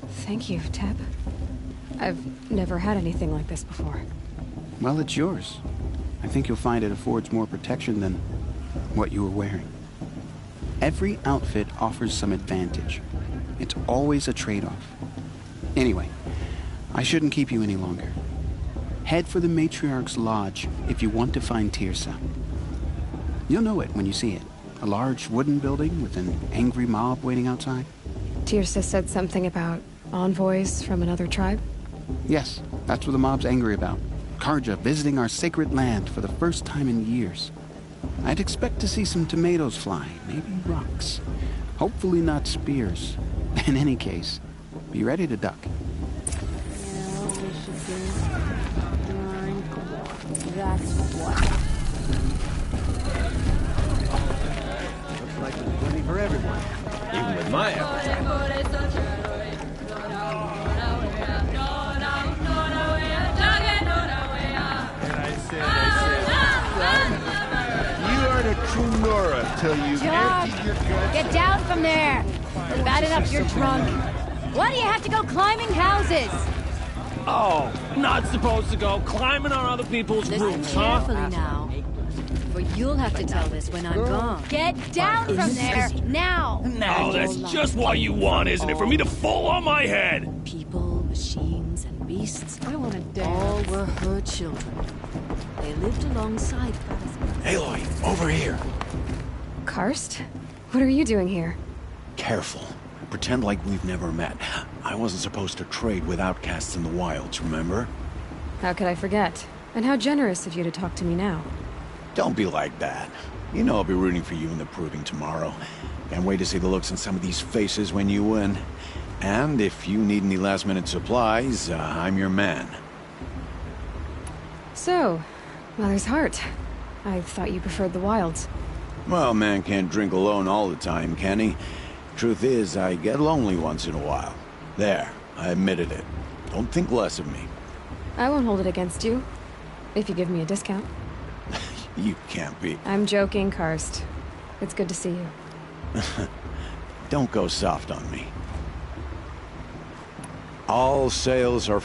Thank you, Teb. I've never had anything like this before. Well, it's yours. I think you'll find it affords more protection than what you were wearing. Every outfit offers some advantage. It's always a trade-off. Anyway, I shouldn't keep you any longer. Head for the Matriarch's Lodge if you want to find Tirsa. You'll know it when you see it. A large wooden building with an angry mob waiting outside. Tirsa said something about envoys from another tribe? Yes, that's what the mob's angry about. Karja visiting our sacred land for the first time in years. I'd expect to see some tomatoes fly, maybe rocks. Hopefully not spears. In any case, be ready to duck. That's what. Looks like there's plenty for everyone. Even with my appetite. You are the true Nora till you empty your guts. Get down from there! Bad enough you're drunk. Why do you have to go climbing houses? Oh, not supposed to go climbing on other people's Listen roofs, huh? carefully now. For you'll have to tell this when I'm gone. Get down from there, now! Oh, that's just what you want, isn't it? For me to fall on my head! People, machines, and beasts. I want to dance. All were her children. They lived alongside her. Aloy, over here. Karst? What are you doing here? Careful. Pretend like we've never met. I wasn't supposed to trade with outcasts in the wilds, remember? How could I forget? And how generous of you to talk to me now. Don't be like that. You know I'll be rooting for you in the proving tomorrow. Can't wait to see the looks on some of these faces when you win. And if you need any last-minute supplies, I'm your man. So, Mother's Heart. I thought you preferred the wilds. Well, man can't drink alone all the time, can he? Truth is, I get lonely once in a while. There, I admitted it. Don't think less of me. I won't hold it against you. If you give me a discount. You can't be. I'm joking, Karst. It's good to see you. Don't go soft on me. All sails are...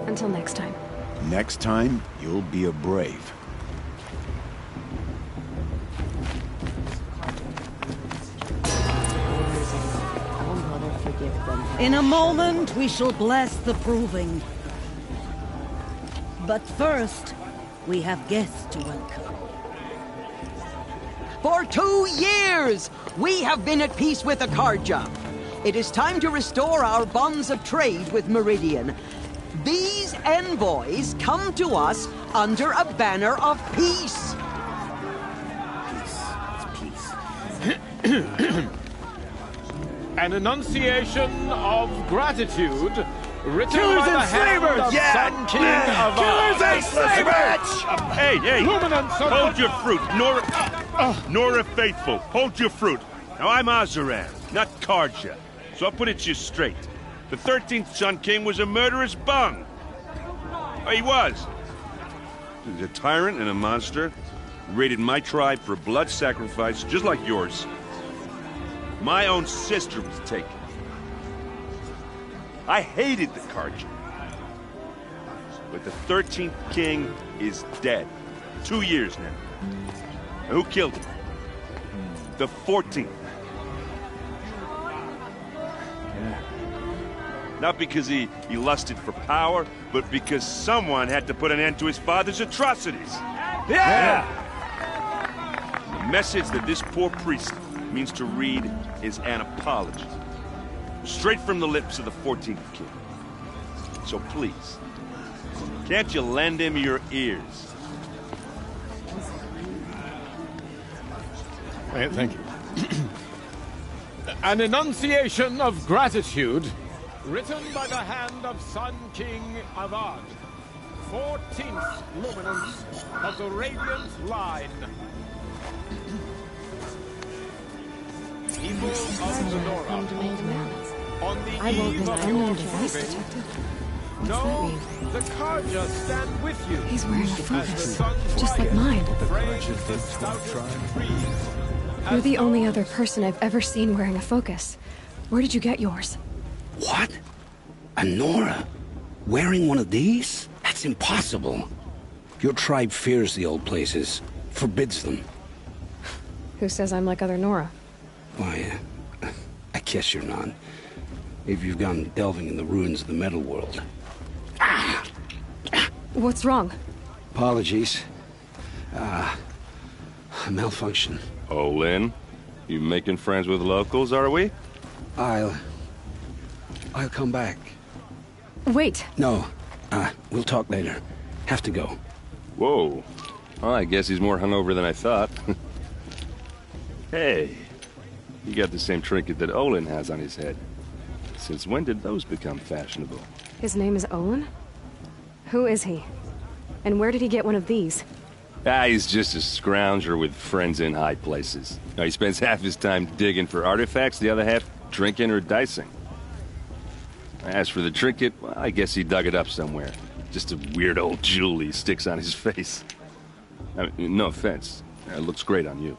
Until next time. Next time, you'll be a brave. In a moment, we shall bless the proving. But first, we have guests to welcome. For 2 years, we have been at peace with Akarja. It is time to restore our bonds of trade with Meridian. These envoys come to us under a banner of peace. An enunciation of gratitude written Killers by the and hand slavers! of Yeah! Sun King of Killers and slavers! Hey, hey! Luminance of Hold your fruit, Nora Faithful. Hold your fruit. Now I'm Azaran, not Karja, so I'll put it to you straight. The 13th Sun King was a murderous bung. Oh, he was. He's a tyrant and a monster. He raided my tribe for blood sacrifice, just like yours. My own sister was taken. I hated the Carja. But the 13th King is dead. 2 years now. And who killed him? The 14th. Not because he lusted for power, but because someone had to put an end to his father's atrocities. Yeah! The message that this poor priest means to read is an apology. Straight from the lips of the 14th King. So please, can't you lend him your ears? Thank you. An enunciation of gratitude written by the hand of Sun King Avad, 14th luminance of the Radiant Line. People of the Nora, on the eve of your proving, know the Carja stand with you. He's wearing a focus, just like mine. You're the only other person I've ever seen wearing a focus. Where did you get yours? What? A Nora? Wearing one of these? That's impossible. Your tribe fears the old places, forbids them. Who says I'm like other Nora? Why, I guess you're not. If you've gone delving in the ruins of the metal world. What's wrong? Apologies. A malfunction. Oh, Lynn, you making friends with locals, are we? I'll come back. Wait. No, we'll talk later. Have to go. Whoa. Well, I guess he's more hungover than I thought. Hey, you got the same trinket that Olin has on his head. Since when did those become fashionable? His name is Olin? Who is he? And where did he get one of these? He's just a scrounger with friends in high places. He spends half his time digging for artifacts, the other half drinking or dicing. As for the trinket, well, I guess he dug it up somewhere. Just a weird old jewel he sticks on his face. I mean, no offense. It looks great on you.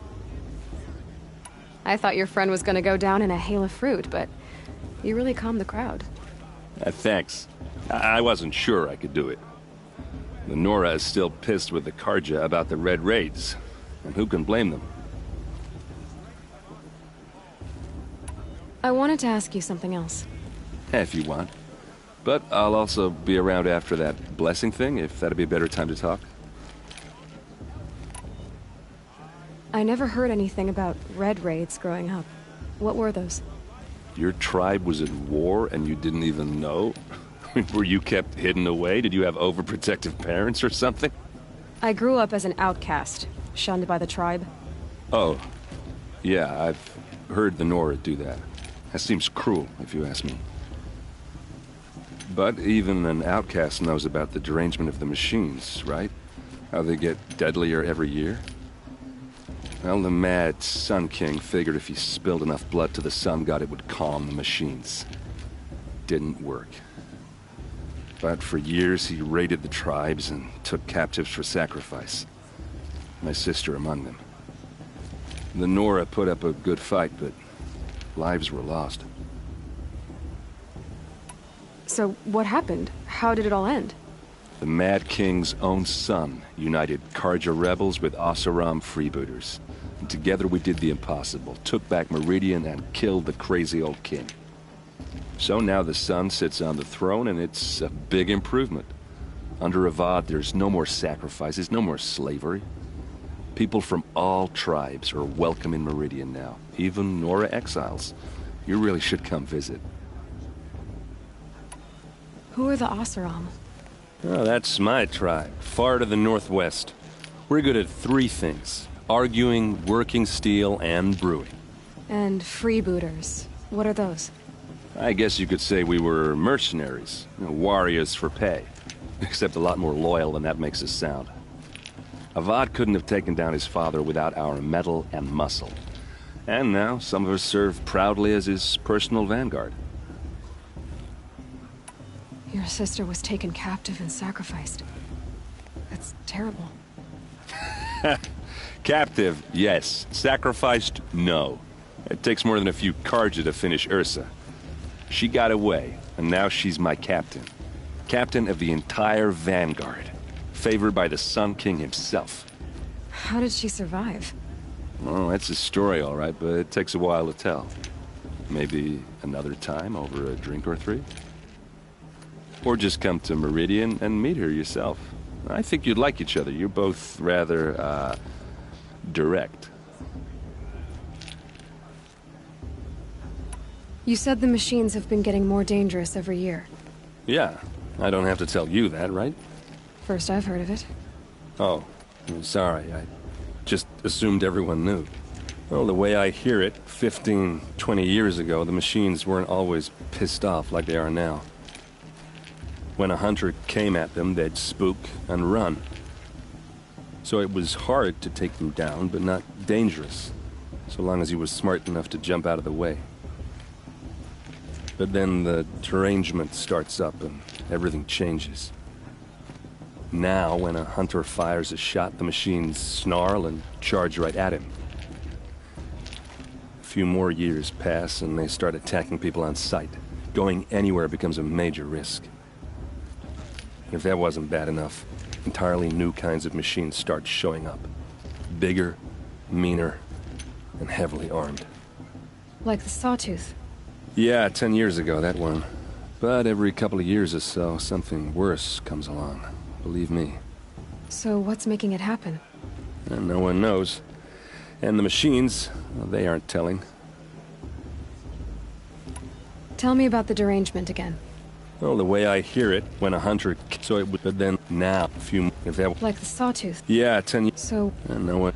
I thought your friend was gonna go down in a hail of fruit, but you really calmed the crowd. Thanks. I wasn't sure I could do it. The Nora is still pissed with the Carja about the Red Raids, and who can blame them? I wanted to ask you something else. If you want. But I'll also be around after that blessing thing, if that'd be a better time to talk. I never heard anything about Red Raids growing up. What were those? Your tribe was at war and you didn't even know? Were you kept hidden away? Did you have overprotective parents or something? I grew up as an outcast, shunned by the tribe. Oh. Yeah, I've heard the Nora do that. That seems cruel, if you ask me. But even an outcast knows about the derangement of the machines, right? How they get deadlier every year? Well, the mad Sun King figured if he spilled enough blood to the Sun God, it would calm the machines. Didn't work. But for years, he raided the tribes and took captives for sacrifice. My sister among them. The Nora put up a good fight, but lives were lost. So what happened? How did it all end? The Mad King's own son united Carja rebels with Oseram freebooters. And together we did the impossible, took back Meridian and killed the crazy old king. So now the son sits on the throne and it's a big improvement. Under Avad, there's no more sacrifices, no more slavery. People from all tribes are welcome in Meridian now, even Nora exiles. You really should come visit. Who are the Oseram? Oh, that's my tribe, far to the northwest. We're good at three things: arguing, working steel, and brewing. And freebooters. What are those? I guess you could say we were mercenaries, warriors for pay. Except a lot more loyal than that makes us sound. Avad couldn't have taken down his father without our metal and muscle. And now some of us serve proudly as his personal vanguard. Your sister was taken captive and sacrificed. That's terrible. Captive, yes. Sacrificed, no. It takes more than a few Carja to finish Ursa. She got away, and now she's my captain. Captain of the entire Vanguard. Favored by the Sun King himself. How did she survive? Well, that's a story, all right, but it takes a while to tell. Maybe another time over a drink or three? Or just come to Meridian and meet her yourself. I think you'd like each other. You're both rather, direct. You said the machines have been getting more dangerous every year. Yeah, I don't have to tell you that, right? First I've heard of it. Oh, I'm sorry. I just assumed everyone knew. Well, the way I hear it, 15, 20 years ago, the machines weren't always pissed off like they are now. When a hunter came at them, they'd spook and run. So it was hard to take them down, but not dangerous, so long as he was smart enough to jump out of the way. But then the derangement starts up and everything changes. Now, when a hunter fires a shot, the machines snarl and charge right at him. A few more years pass and they start attacking people on sight. Going anywhere becomes a major risk. And if that wasn't bad enough, entirely new kinds of machines start showing up. Bigger, meaner, and heavily armed. Like the Sawtooth. Yeah, 10 years ago, that one. But every couple of years or so, something worse comes along. Believe me. So what's making it happen? And no one knows. And the machines, well, they aren't telling. Tell me about the derangement again. Well, the way I hear it, when a hunter... So it would... But then, now, a few... If that... Like the Sawtooth? Yeah, 10 years... So... And no one...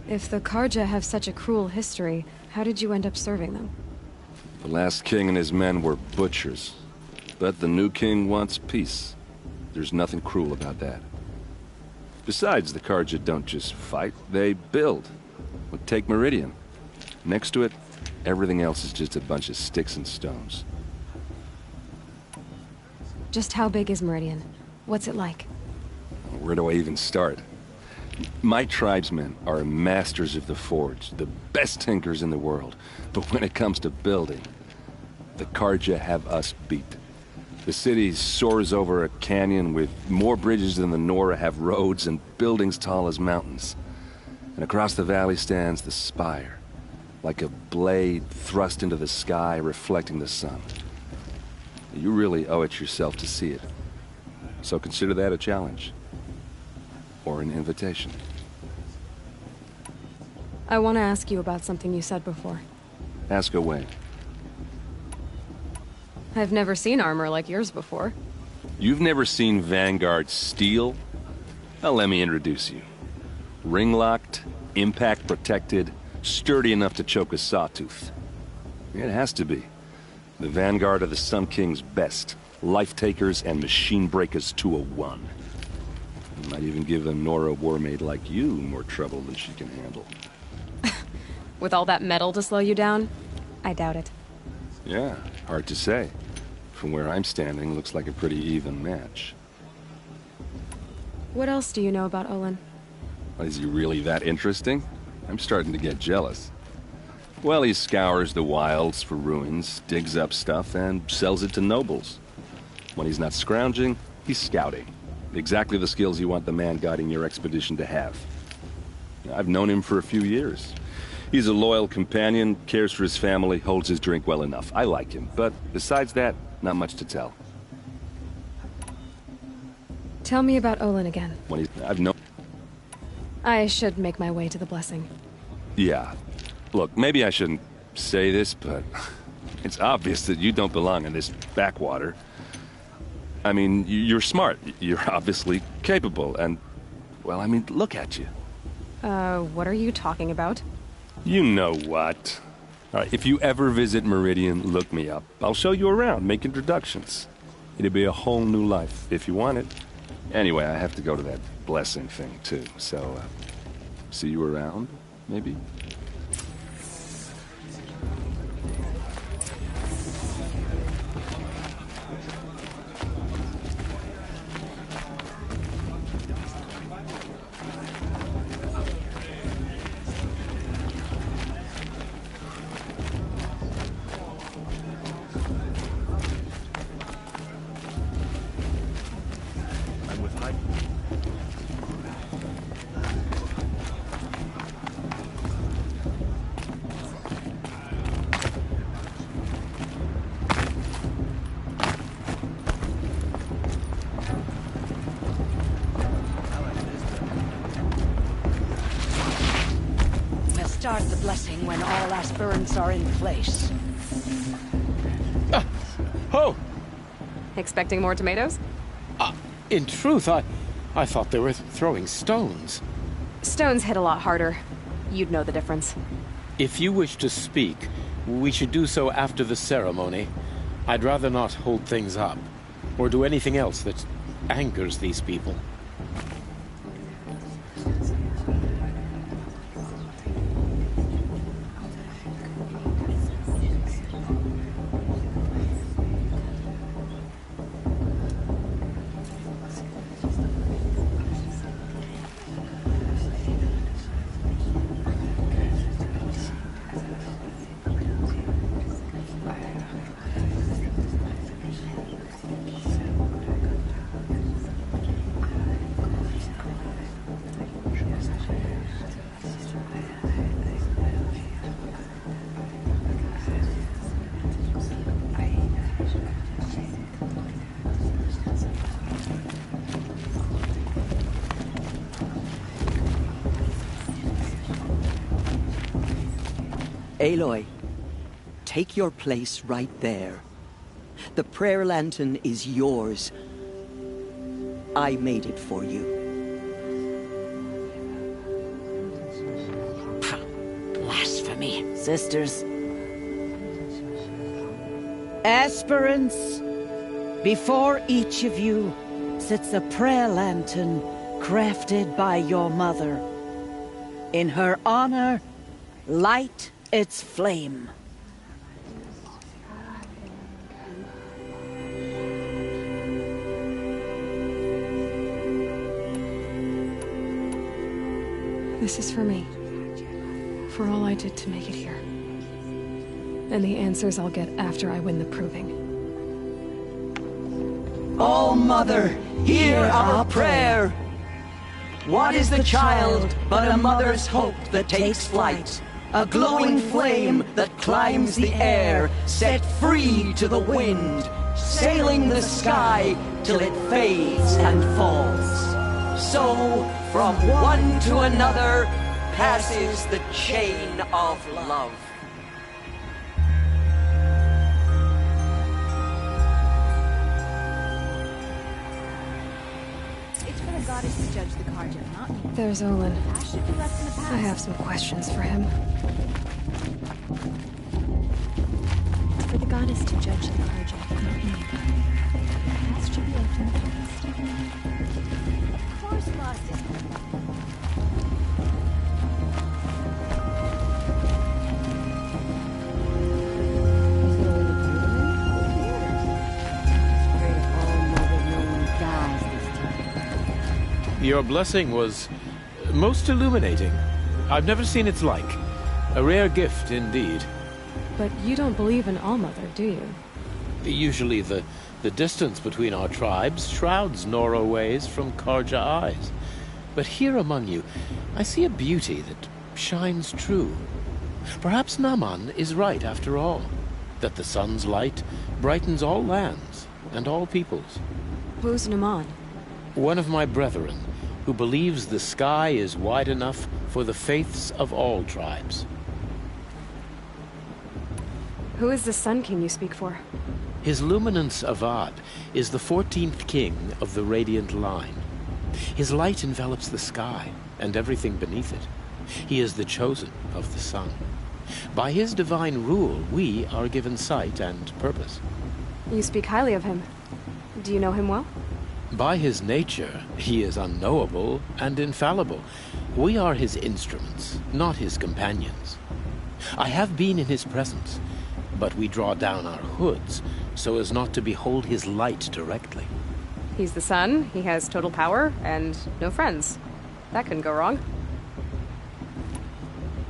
If the Carja have such a cruel history, how did you end up serving them? The last king and his men were butchers. But the new king wants peace. There's nothing cruel about that. Besides, the Carja don't just fight, they build. Well, take Meridian. Next to it, everything else is just a bunch of sticks and stones. Just how big is Meridian? What's it like? Where do I even start? My tribesmen are masters of the forge, the best tinkers in the world. But when it comes to building, the Carja have us beat. The city soars over a canyon with more bridges than the Nora have roads and buildings tall as mountains. And across the valley stands the spire, like a blade thrust into the sky reflecting the sun. You really owe it yourself to see it. So consider that a challenge. Or an invitation. I want to ask you about something you said before. Ask away. I've never seen armor like yours before. You've never seen Vanguard steel? Well, let me introduce you. Ring-locked, impact-protected, sturdy enough to choke a sawtooth. It has to be. The Vanguard are the Sun King's best. Life-takers and machine-breakers to a one. Might even give a Nora warmaid like you more trouble than she can handle. With all that metal to slow you down? I doubt it. Yeah, hard to say. From where I'm standing, looks like a pretty even match. What else do you know about Olin? Is he really that interesting? I'm starting to get jealous. Well, he scours the wilds for ruins, digs up stuff, and sells it to nobles. When he's not scrounging, he's scouting. Exactly the skills you want the man guiding your expedition to have. I've known him for a few years. He's a loyal companion, cares for his family, holds his drink well enough. I like him, but besides that, not much to tell. Tell me about Olin again. I've known... I should make my way to the blessing. Yeah. Look, maybe I shouldn't say this, but it's obvious that you don't belong in this backwater. I mean, you're smart. You're obviously capable, and... Well, I mean, look at you. What are you talking about? You know what. All right, if you ever visit Meridian, look me up. I'll show you around, make introductions. It'll be a whole new life, if you want it. Anyway, I have to go to that blessing thing, too. So, see you around, maybe? start the blessing when all aspirants are in place. Oh! Expecting more tomatoes? In truth, I thought they were throwing stones. Stones hit a lot harder. You'd know the difference. If you wish to speak, we should do so after the ceremony. I'd rather not hold things up, or do anything else that angers these people. Aloy, take your place right there. The prayer lantern is yours. I made it for you. Blasphemy. Sisters. Aspirants, before each of you sits a prayer lantern crafted by your mother. In her honor, light its flame. This is for me. For all I did to make it here. And the answers I'll get after I win the proving. All Mother, hear our prayer! What is the child but a mother's hope that takes flight? A glowing flame that climbs the air, set free to the wind, sailing the sky till it fades and falls. So, from one to another, passes the chain of love. It's for the goddess to judge the Karja, not me. There's Olin. Ash should be left in the past. I have some questions for him. It's for the goddess to judge the Karja, not me. The past should be left in the past. Of course, lost it. Your blessing was most illuminating. I've never seen its like. A rare gift indeed. But you don't believe in All-Mother, do you? Usually the distance between our tribes shrouds Nora ways from Karja eyes. But here among you, I see a beauty that shines true. Perhaps Naman is right after all, that the sun's light brightens all lands and all peoples. Who's Naman? One of my brethren, who believes the sky is wide enough for the faiths of all tribes. Who is the Sun King you speak for? His Luminance Avad is the 14th king of the Radiant Line. His light envelops the sky and everything beneath it. He is the chosen of the sun. By his divine rule, we are given sight and purpose. You speak highly of him. Do you know him well? By his nature, he is unknowable and infallible. We are his instruments, not his companions. I have been in his presence, but we draw down our hoods so as not to behold his light directly. He's the sun, he has total power, and no friends. That couldn't go wrong.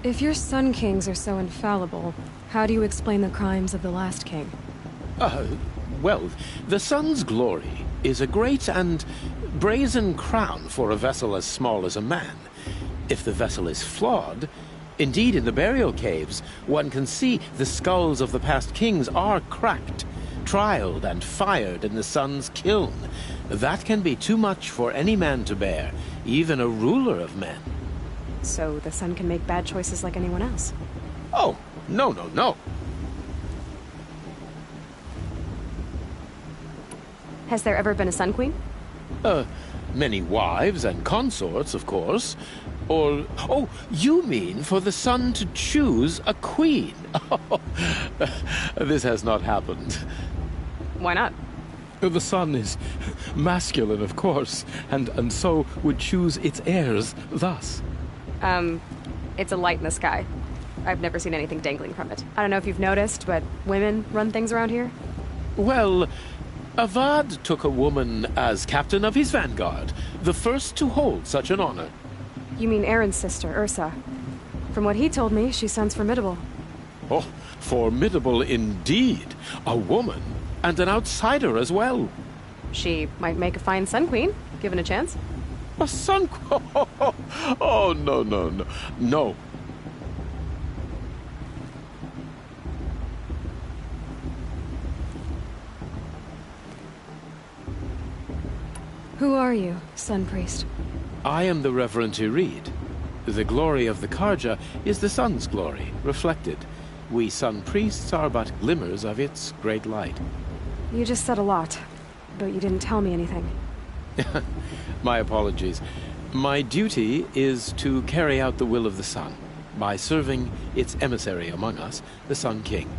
If your Sun Kings are so infallible, how do you explain the crimes of the last king? Well, the sun's glory is a great and brazen crown for a vessel as small as a man. If the vessel is flawed, indeed in the burial caves, one can see the skulls of the past kings are cracked, trialed and fired in the sun's kiln. That can be too much for any man to bear, even a ruler of men. so the sun can make bad choices like anyone else. Oh, no, no, no. Has there ever been a Sun Queen? Many wives and consorts, of course. Or, oh, you mean for the sun to choose a queen? This has not happened. Why not? The sun is masculine, of course, and so would choose its heirs thus. It's a light in the sky. I've never seen anything dangling from it. I don't know if you've noticed, but women run things around here. Well, Avad took a woman as captain of his vanguard, the first to hold such an honor. You mean Aaron's sister, Ursa. From what he told me, she sounds formidable. Oh, formidable indeed. A woman, and an outsider as well. She might make a fine Sun Queen, given a chance. A Sun Queen? Oh, no, no, no. No. Who are you, Sun Priest? I am the Reverend Irid. The glory of the Karja is the sun's glory, reflected. We sun priests are but glimmers of its great light. You just said a lot, but you didn't tell me anything. My apologies. My duty is to carry out the will of the sun, by serving its emissary among us, the Sun King.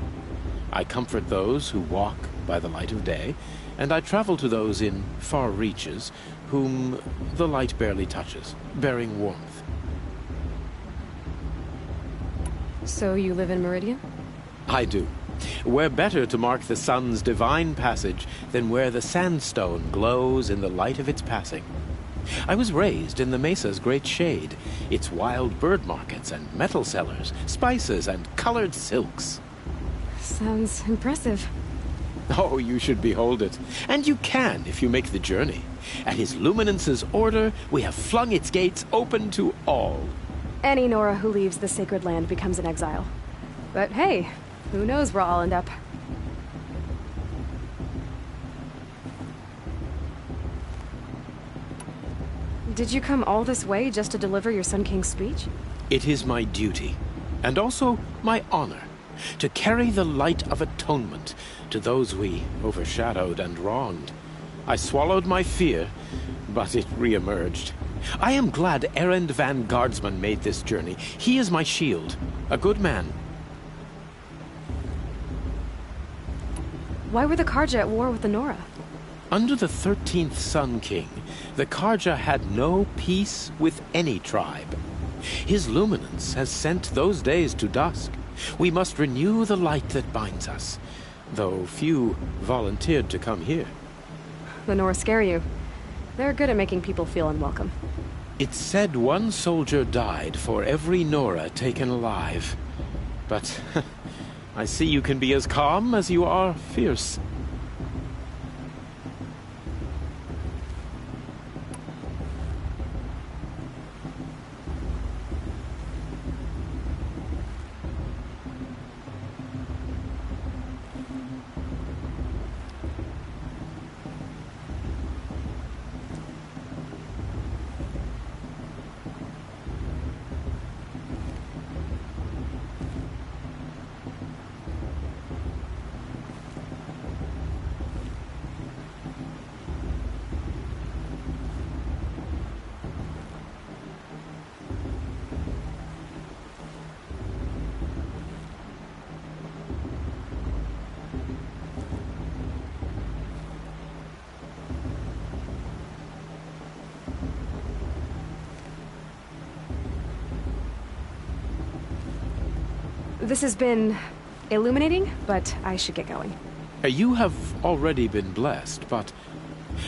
I comfort those who walk by the light of day, and I travel to those in far reaches whom the light barely touches, bearing warmth. So you live in Meridian? I do. Where better to mark the sun's divine passage than where the sandstone glows in the light of its passing. I was raised in the mesa's great shade, its wild bird markets and metal cellars, spices and colored silks. Sounds impressive. Oh, you should behold it. And you can if you make the journey. At His Luminance's order, we have flung its gates open to all. Any Nora who leaves the sacred land becomes an exile. But hey, who knows where I'll end up. Did you come all this way just to deliver your Sun King's speech? It is my duty, and also my honor, to carry the light of atonement to those we overshadowed and wronged. I swallowed my fear, but it re-emerged. I am glad Erend Van Guardsman made this journey. He is my shield, a good man. Why were the Karja at war with the Nora? Under the 13th Sun King, the Karja had no peace with any tribe. His luminance has sent those days to dusk. We must renew the light that binds us, though few volunteered to come here. The Nora scare you. They're good at making people feel unwelcome. It's said one soldier died for every Nora taken alive. But I see you can be as calm as you are fierce. This has been illuminating, but I should get going. You have already been blessed, but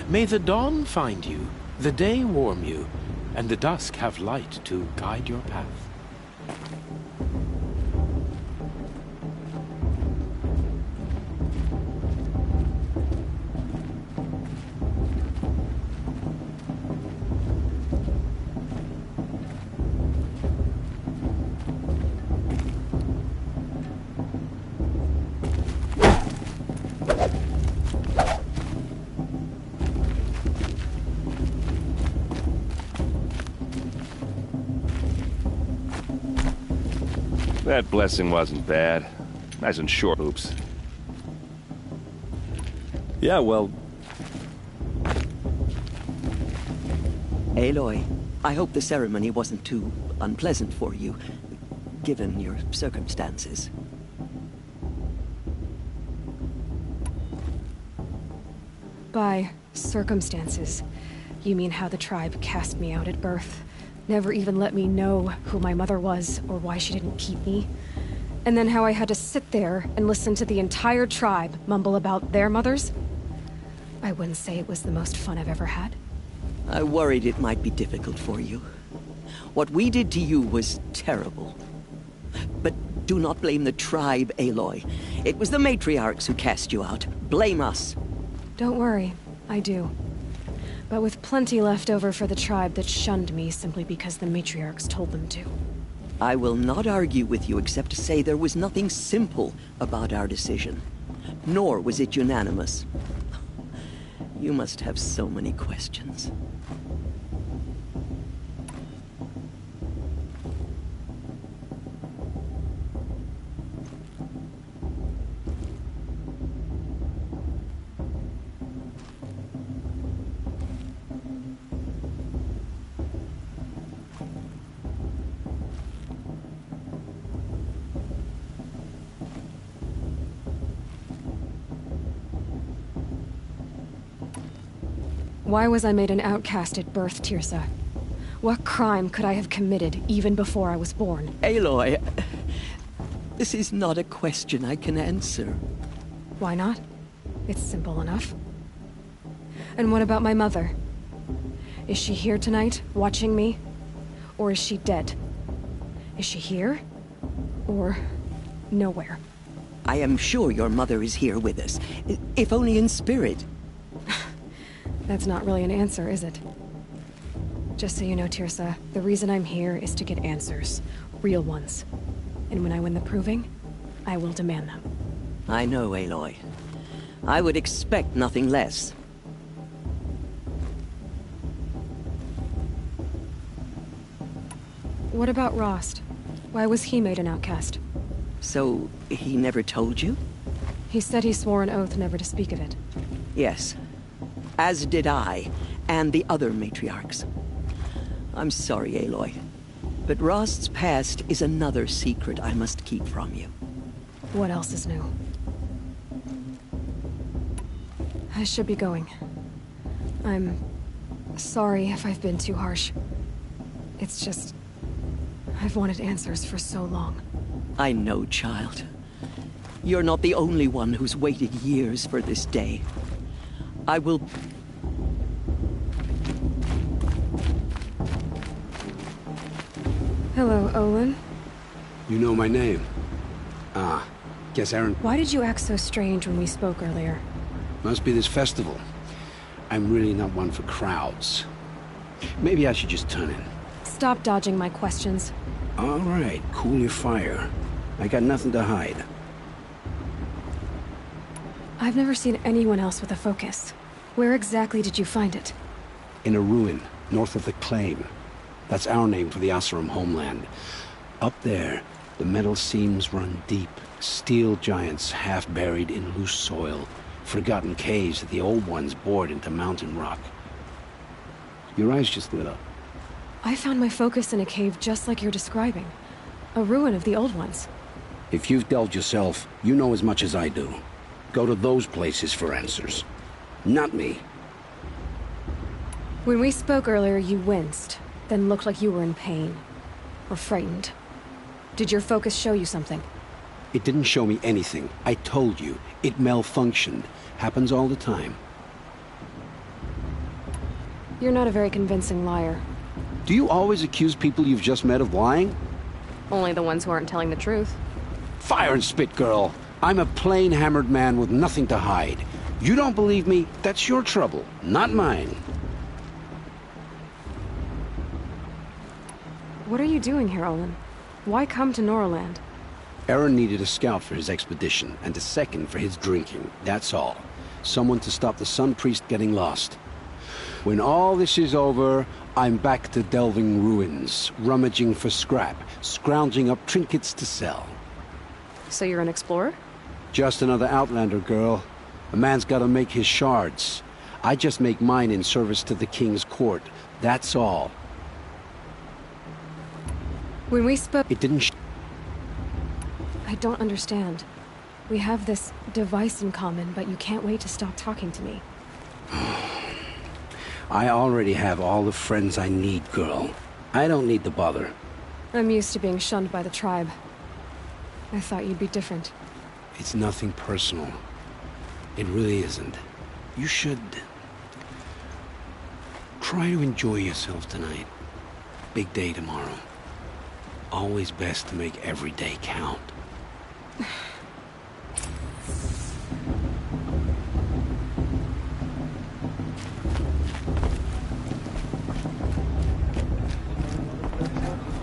may the dawn find you, the day warm you, and the dusk have light to guide your path. That blessing wasn't bad. Nice and short, oops. Yeah, well... Aloy, I hope the ceremony wasn't too unpleasant for you, given your circumstances. By circumstances, you mean how the tribe cast me out at birth, never even let me know who my mother was or why she didn't keep me, and then how I had to sit there and listen to the entire tribe mumble about their mothers? I wouldn't say it was the most fun I've ever had. I worried it might be difficult for you. What we did to you was terrible. But do not blame the tribe, Aloy. It was the matriarchs who cast you out. Blame us. Don't worry, I do. But with plenty left over for the tribe that shunned me simply because the matriarchs told them to. I will not argue with you except to say there was nothing simple about our decision. Nor was it unanimous. You must have so many questions. Why was I made an outcast at birth, Tirsa? What crime could I have committed even before I was born? Aloy, this is not a question I can answer. Why not? It's simple enough. And what about my mother? Is she here tonight, watching me? Or is she dead? Is she here? Or nowhere? I am sure your mother is here with us, if only in spirit. That's not really an answer, is it? Just so you know, Tirsa, the reason I'm here is to get answers. Real ones. And when I win the proving, I will demand them. I know, Aloy. I would expect nothing less. What about Rost? Why was he made an outcast? So, he never told you? He said he swore an oath never to speak of it. Yes. As did I, and the other matriarchs. I'm sorry, Aloy, but Rost's past is another secret I must keep from you. What else is new? I should be going. I'm sorry if I've been too harsh. It's just... I've wanted answers for so long. I know, child. You're not the only one who's waited years for this day. I will... Hello, Olin. You know my name? Ah, guess Aaron... Why did you act so strange when we spoke earlier? Must be this festival. I'm really not one for crowds. Maybe I should just turn in. Stop dodging my questions. All right, cool your fire. I got nothing to hide. I've never seen anyone else with a focus. Where exactly did you find it? In a ruin, north of the Claim. That's our name for the Oseram homeland. Up there, the metal seams run deep. Steel giants half buried in loose soil. Forgotten caves that the old ones bored into mountain rock. Your eyes just lit up. I found my focus in a cave just like you're describing. A ruin of the old ones. If you've delved yourself, you know as much as I do. Go to those places for answers. Not me. When we spoke earlier, you winced, then looked like you were in pain. Or frightened. Did your focus show you something? It didn't show me anything. I told you. It malfunctioned. Happens all the time. You're not a very convincing liar. Do you always accuse people you've just met of lying? Only the ones who aren't telling the truth. Fire and spit, girl. I'm a plain hammered man with nothing to hide. You don't believe me? That's your trouble, not mine. What are you doing here, Olin? Why come to Noraland? Aaron needed a scout for his expedition, and a second for his drinking. That's all. Someone to stop the Sun Priest getting lost. When all this is over, I'm back to delving ruins, rummaging for scrap, scrounging up trinkets to sell. So you're an explorer? Just another Outlander, girl. A man's gotta make his shards. I just make mine in service to the King's court. That's all. When we spoke... It didn't I don't understand. We have this device in common, but you can't wait to stop talking to me. I already have all the friends I need, girl. I don't need the bother. I'm used to being shunned by the tribe. I thought you'd be different. It's nothing personal. It really isn't. You should... try to enjoy yourself tonight. Big day tomorrow. Always best to make every day count.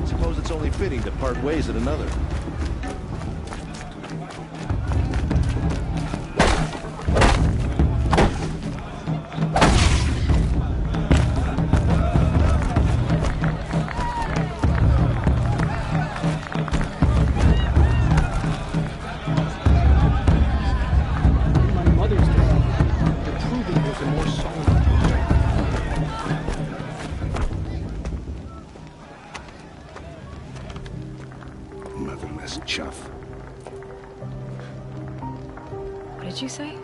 Suppose it's only fitting to part ways at another. Motherless chuff. What did you say?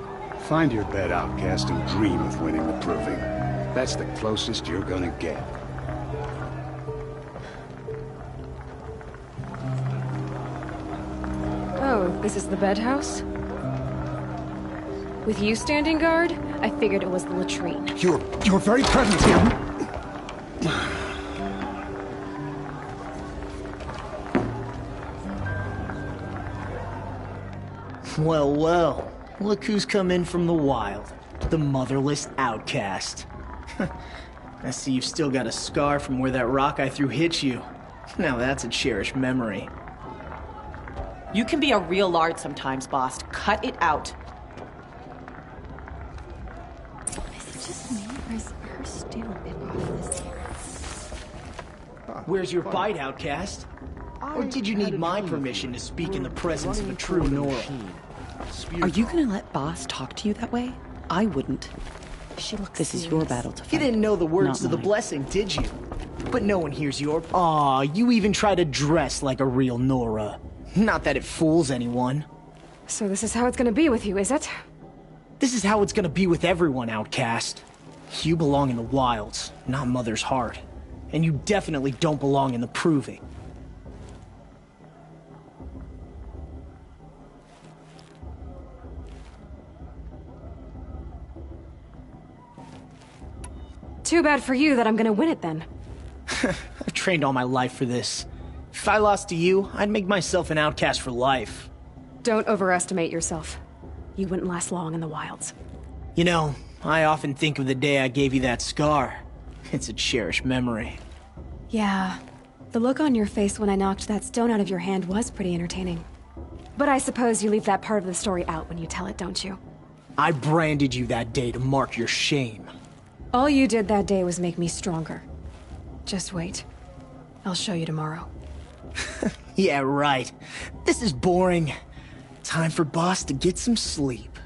Find your bed, outcast, and dream of winning the proving. That's the closest you're gonna get. Oh, this is the bed house? With you standing guard, I figured it was the latrine. Your very presence here. Well, well. Look who's come in from the wild. The motherless outcast. I see you've still got a scar from where that rock I threw hit you. Now that's a cherished memory. You can be a real lard sometimes, boss. Cut it out. Is it just me, or is her stew a bit off this year? Where's your bite, outcast? Or did you need my permission to speak in the presence of a true Nora? Are you gonna let boss talk to you that way? I wouldn't. She looks This is your battle to fight. You didn't know the words not to the mine. blessing, did you? But no one hears your... Aw, you even try to dress like a real Nora. Not that it fools anyone. So this is how it's gonna be with you, is it? This is how it's gonna be with everyone, outcast. You belong in the wilds, not Mother's heart. And you definitely don't belong in the proving. Too bad for you that I'm gonna win it then. I've trained all my life for this. If I lost to you, I'd make myself an outcast for life. Don't overestimate yourself. You wouldn't last long in the wilds. You know, I often think of the day I gave you that scar. It's a cherished memory. Yeah. The look on your face when I knocked that stone out of your hand was pretty entertaining. But I suppose you leave that part of the story out when you tell it, don't you? I branded you that day to mark your shame. All you did that day was make me stronger. Just wait. I'll show you tomorrow. Yeah, right. This is boring. Time for boss to get some sleep.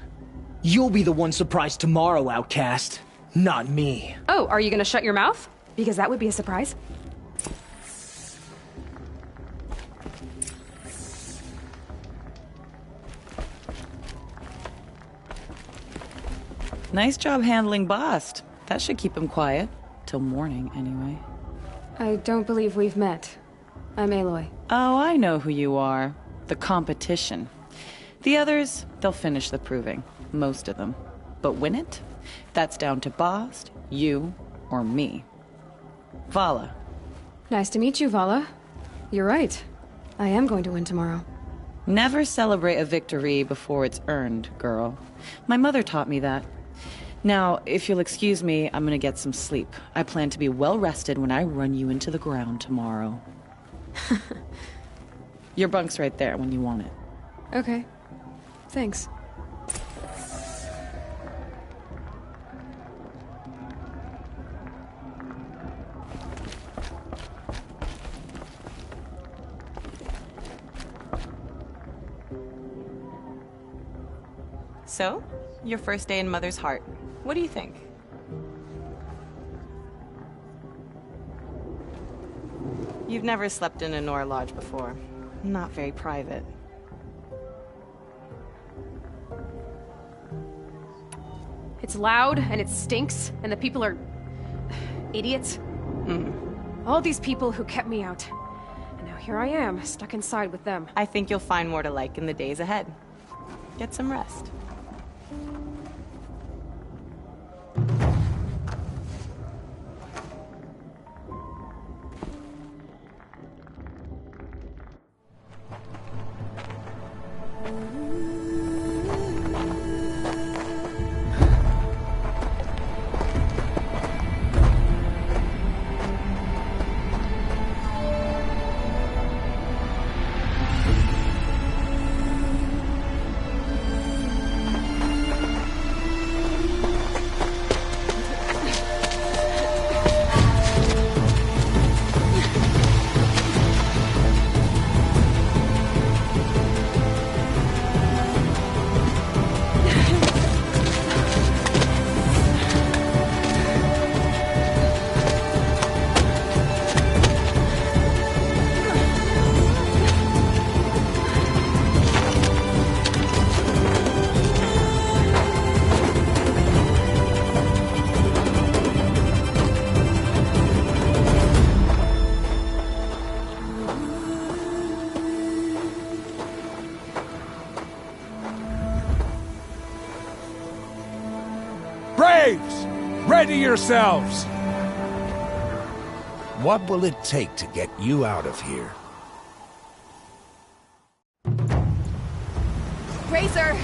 You'll be the one surprised tomorrow, outcast. Not me. Oh, are you gonna shut your mouth? Because that would be a surprise. Nice job handling Bast. That should keep him quiet. Till morning, anyway. I don't believe we've met. I'm Aloy. Oh, I know who you are. The competition. The others, they'll finish the proving. Most of them. But win it? That's down to Bast, you, or me. Vala. Nice to meet you, Vala. You're right. I am going to win tomorrow. Never celebrate a victory before it's earned, girl. My mother taught me that. Now, if you'll excuse me, I'm gonna get some sleep. I plan to be well rested when I run you into the ground tomorrow. Your bunk's right there when you want it. Okay. Thanks. So, your first day in Mother's heart. What do you think? You've never slept in a Nora Lodge before. Not very private. It's loud, and it stinks, and the people are... idiots. All these people who kept me out. And now here I am, stuck inside with them. I think you'll find more to like in the days ahead. Get some rest. Braves! Ready yourselves! What will it take to get you out of here? Razor!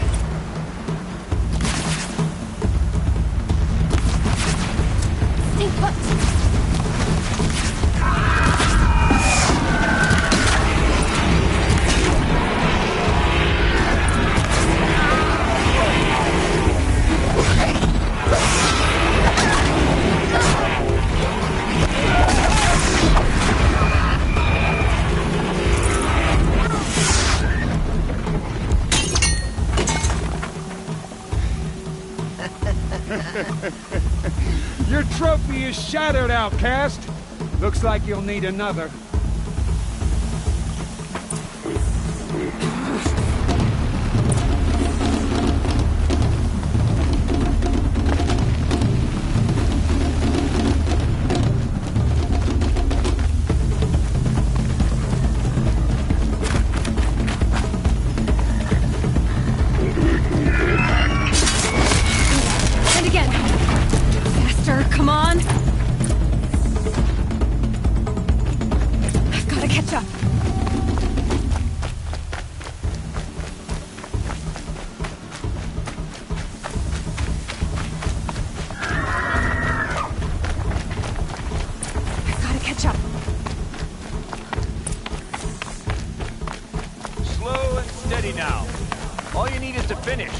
Stay put! Your trophy is shattered, outcast. Looks like you'll need another. Come on! I've gotta catch up. I've gotta catch up. Slow and steady now. All you need is to finish.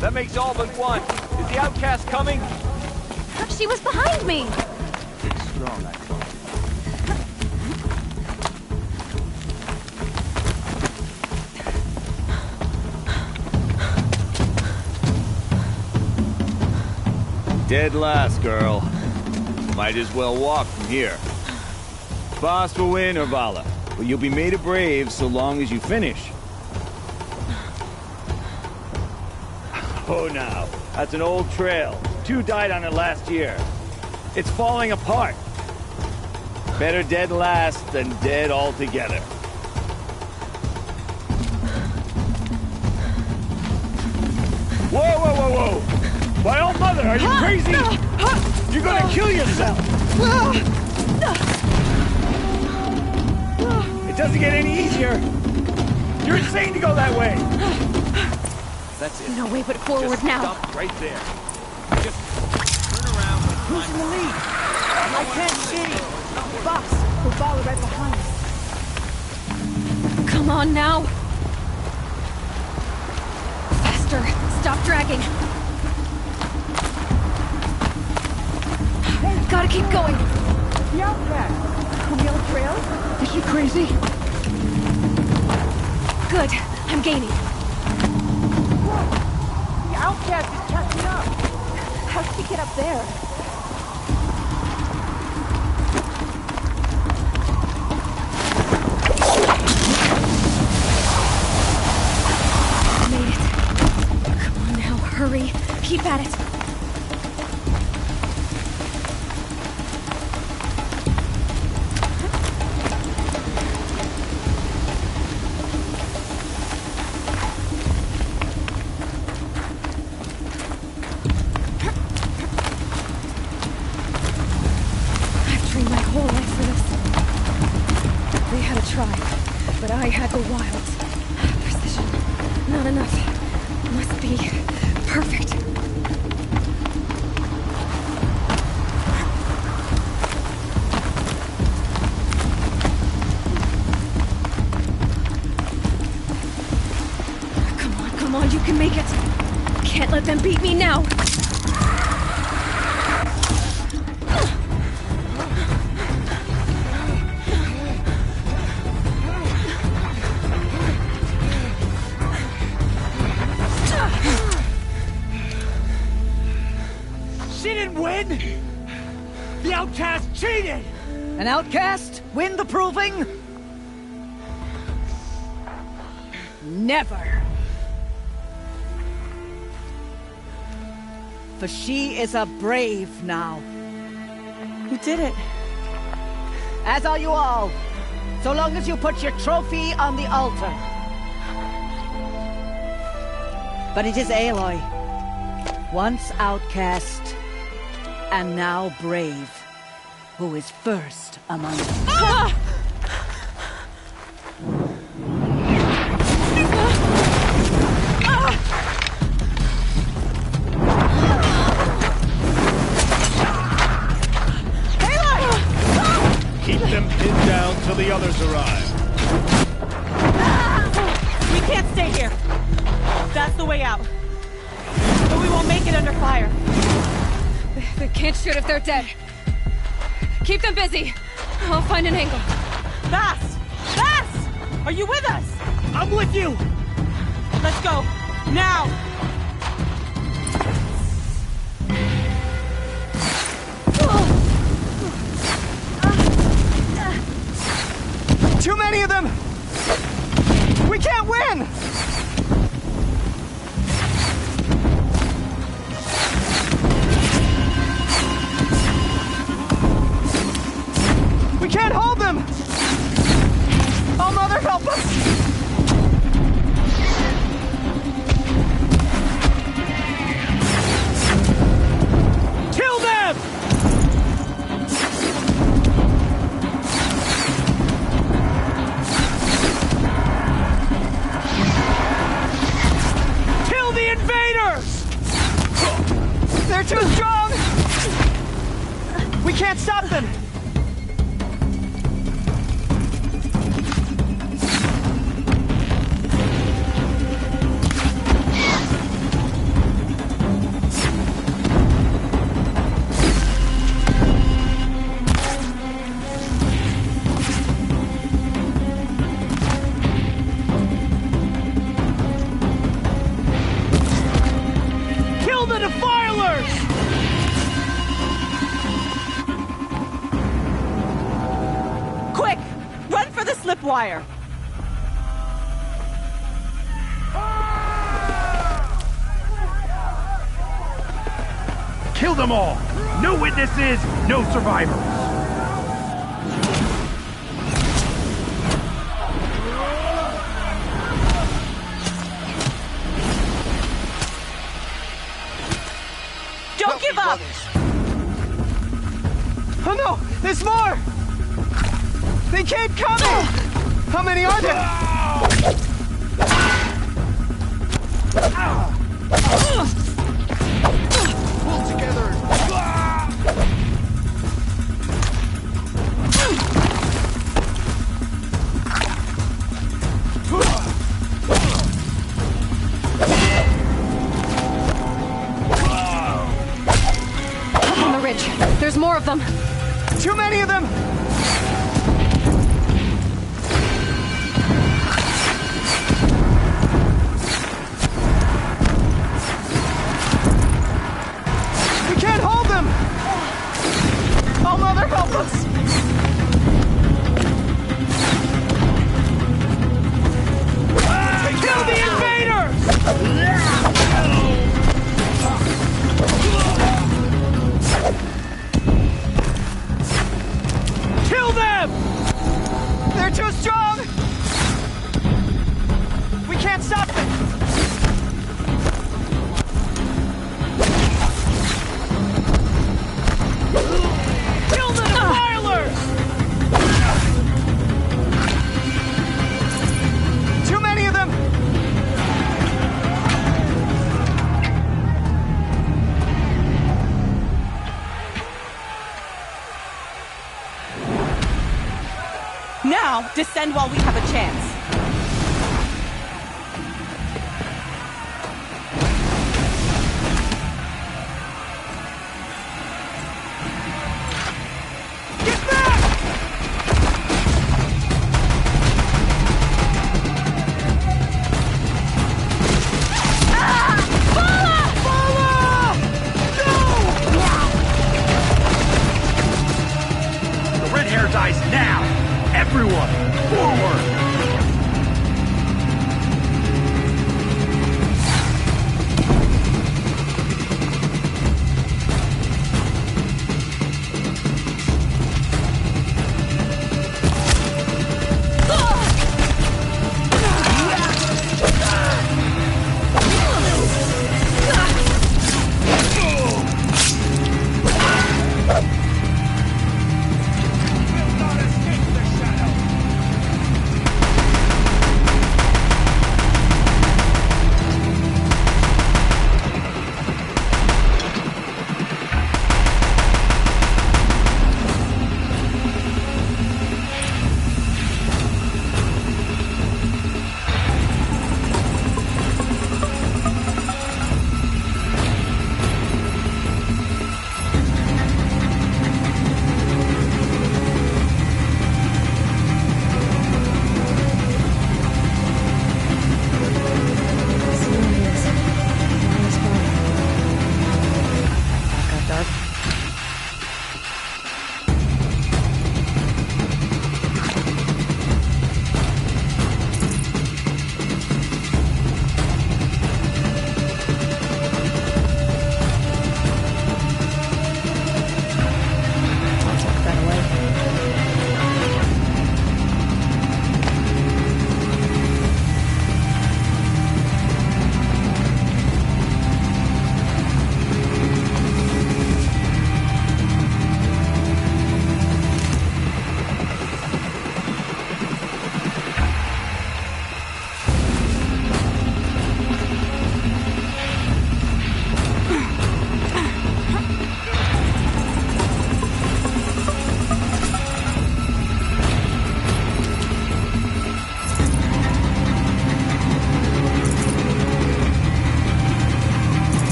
That makes all but one. Is the outcast coming? She was behind me! Big strong, I thought. Dead last, girl. Might as well walk from here. Boss will win or Vala, but you'll be made a brave so long as you finish. Oh, now, that's an old trail. 2 died on it last year. It's falling apart. Better dead last than dead altogether. Whoa, whoa, whoa, whoa! My old mother, are you crazy? You're gonna kill yourself! It doesn't get any easier. You're insane to go that way. That's it. No way but forward Just now. Stop right there. Just turn around. Who's in the lead? I can't see. Boss, we'll follow right behind us. Come on now. Faster. Stop dragging. Gotta keep going. The outcast. Camille Trail? Is she crazy? Good. I'm gaining. The Outcast is catching up! How did he get up there? Made it. Come on now, hurry. Keep at it. I had the wilds. Precision. Not enough. Must be perfect. Come on, you can make it. Can't let them beat me now. The outcast cheated! An outcast win the proving? Never. For she is a brave now. You did it. As are you all. So long as you put your trophy on the altar. But it is Aloy. Once outcast, and now brave, who is first among us. Ah! Keep them pinned down till the others arrive. We can't stay here. That's the way out. But we won't make it under fire. They can't shoot if they're dead. Keep them busy. I'll find an angle. Fast! Fast! Are you with us? I'm with you! Let's go. Now! Too many of them! We can't win! We can't hold them! Oh, Mother, help us! Kill them! Kill the invaders! They're too strong! We can't stop them! Kill the defilers! Quick! Run for the slip wire! Kill them all! No witnesses, no survivors! Don't give up! Oh no! There's more! They keep coming! How many are there? Pull together! Up on the ridge. There's more of them. Too many of them! Now, descend while we have a chance. Dies now! Everyone, forward!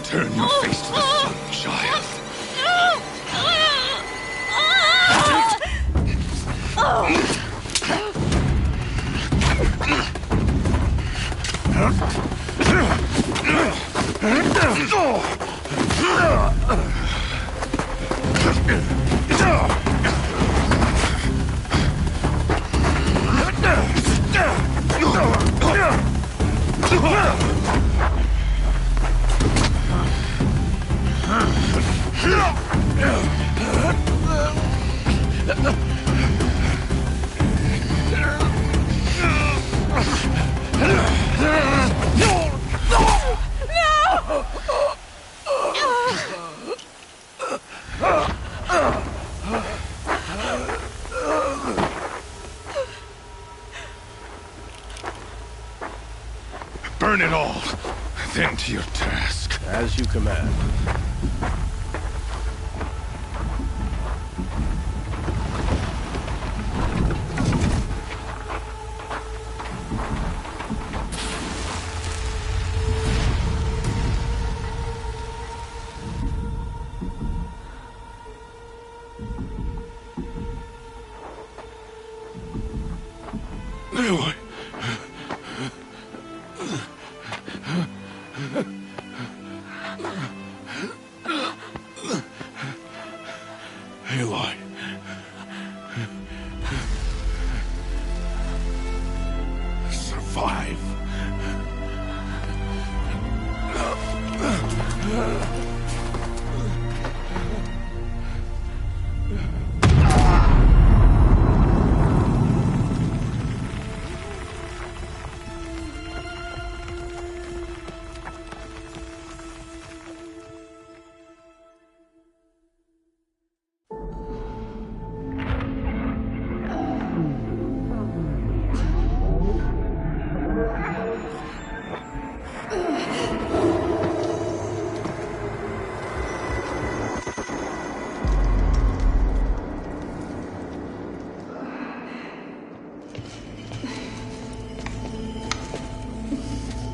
Turn your face to the sun, child. Burn it all, then to your task. As you command. Aloy. Aloy. Survive.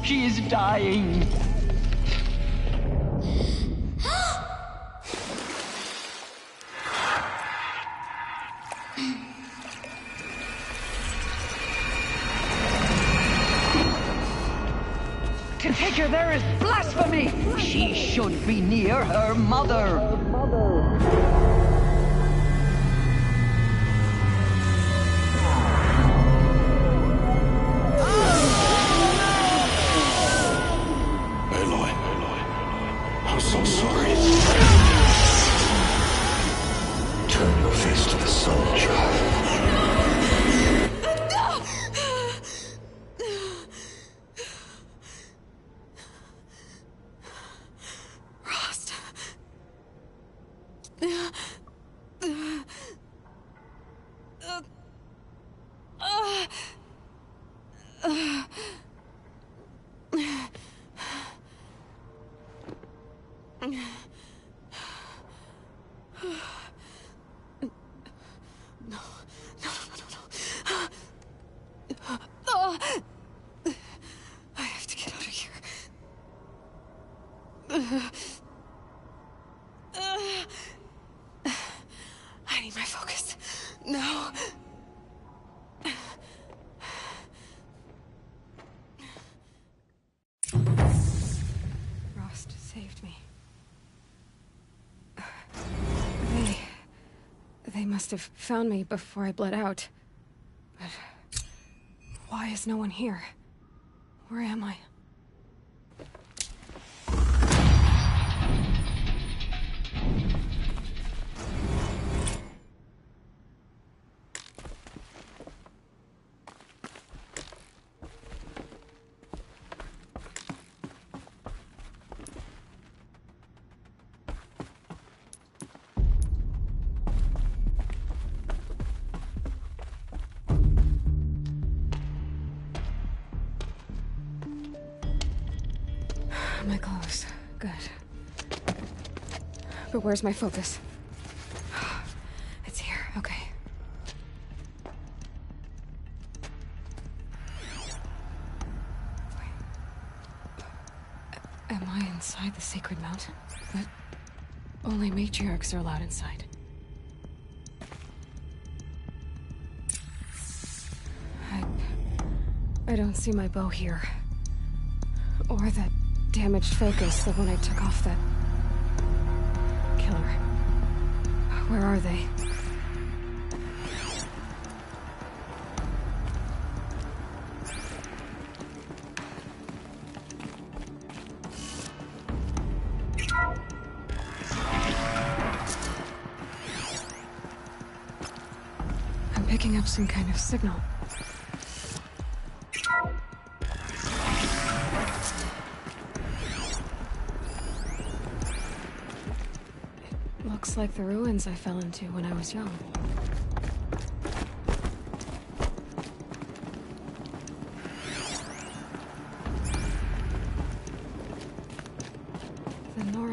She is dying. To take her there is blasphemy. She should be near her mother. I'm so sorry. Turn your face to the sun, child. Rost. I have to get out of here. I need my focus. No. Rost saved me. They must have found me before I bled out. But why is no one here? Where am I? My clothes. Good. But where's my focus? It's here. Okay. Wait. Am I inside the sacred mountain? But only matriarchs are allowed inside. I don't see my bow here. Or that damaged focus, the one I took off that killer. Where are they? I'm picking up some kind of signal. Looks like the ruins I fell into when I was young.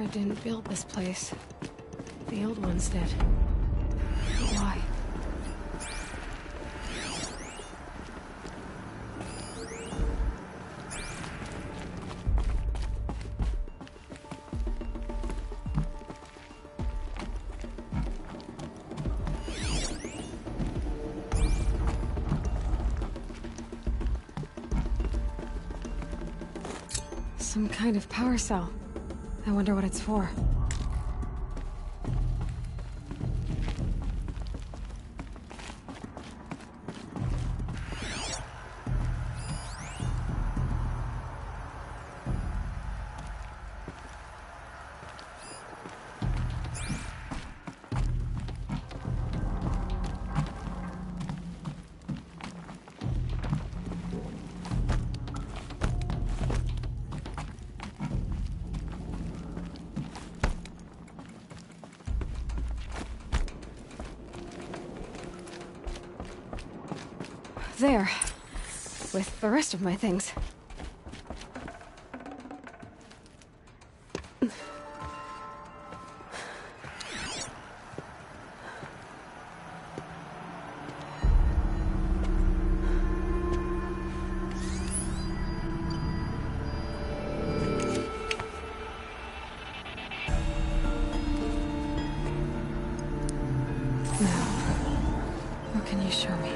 Mother didn't build this place. The old ones did. Why? Some kind of power cell. I wonder what it's for. There. With the rest of my things. Now, what can you show me?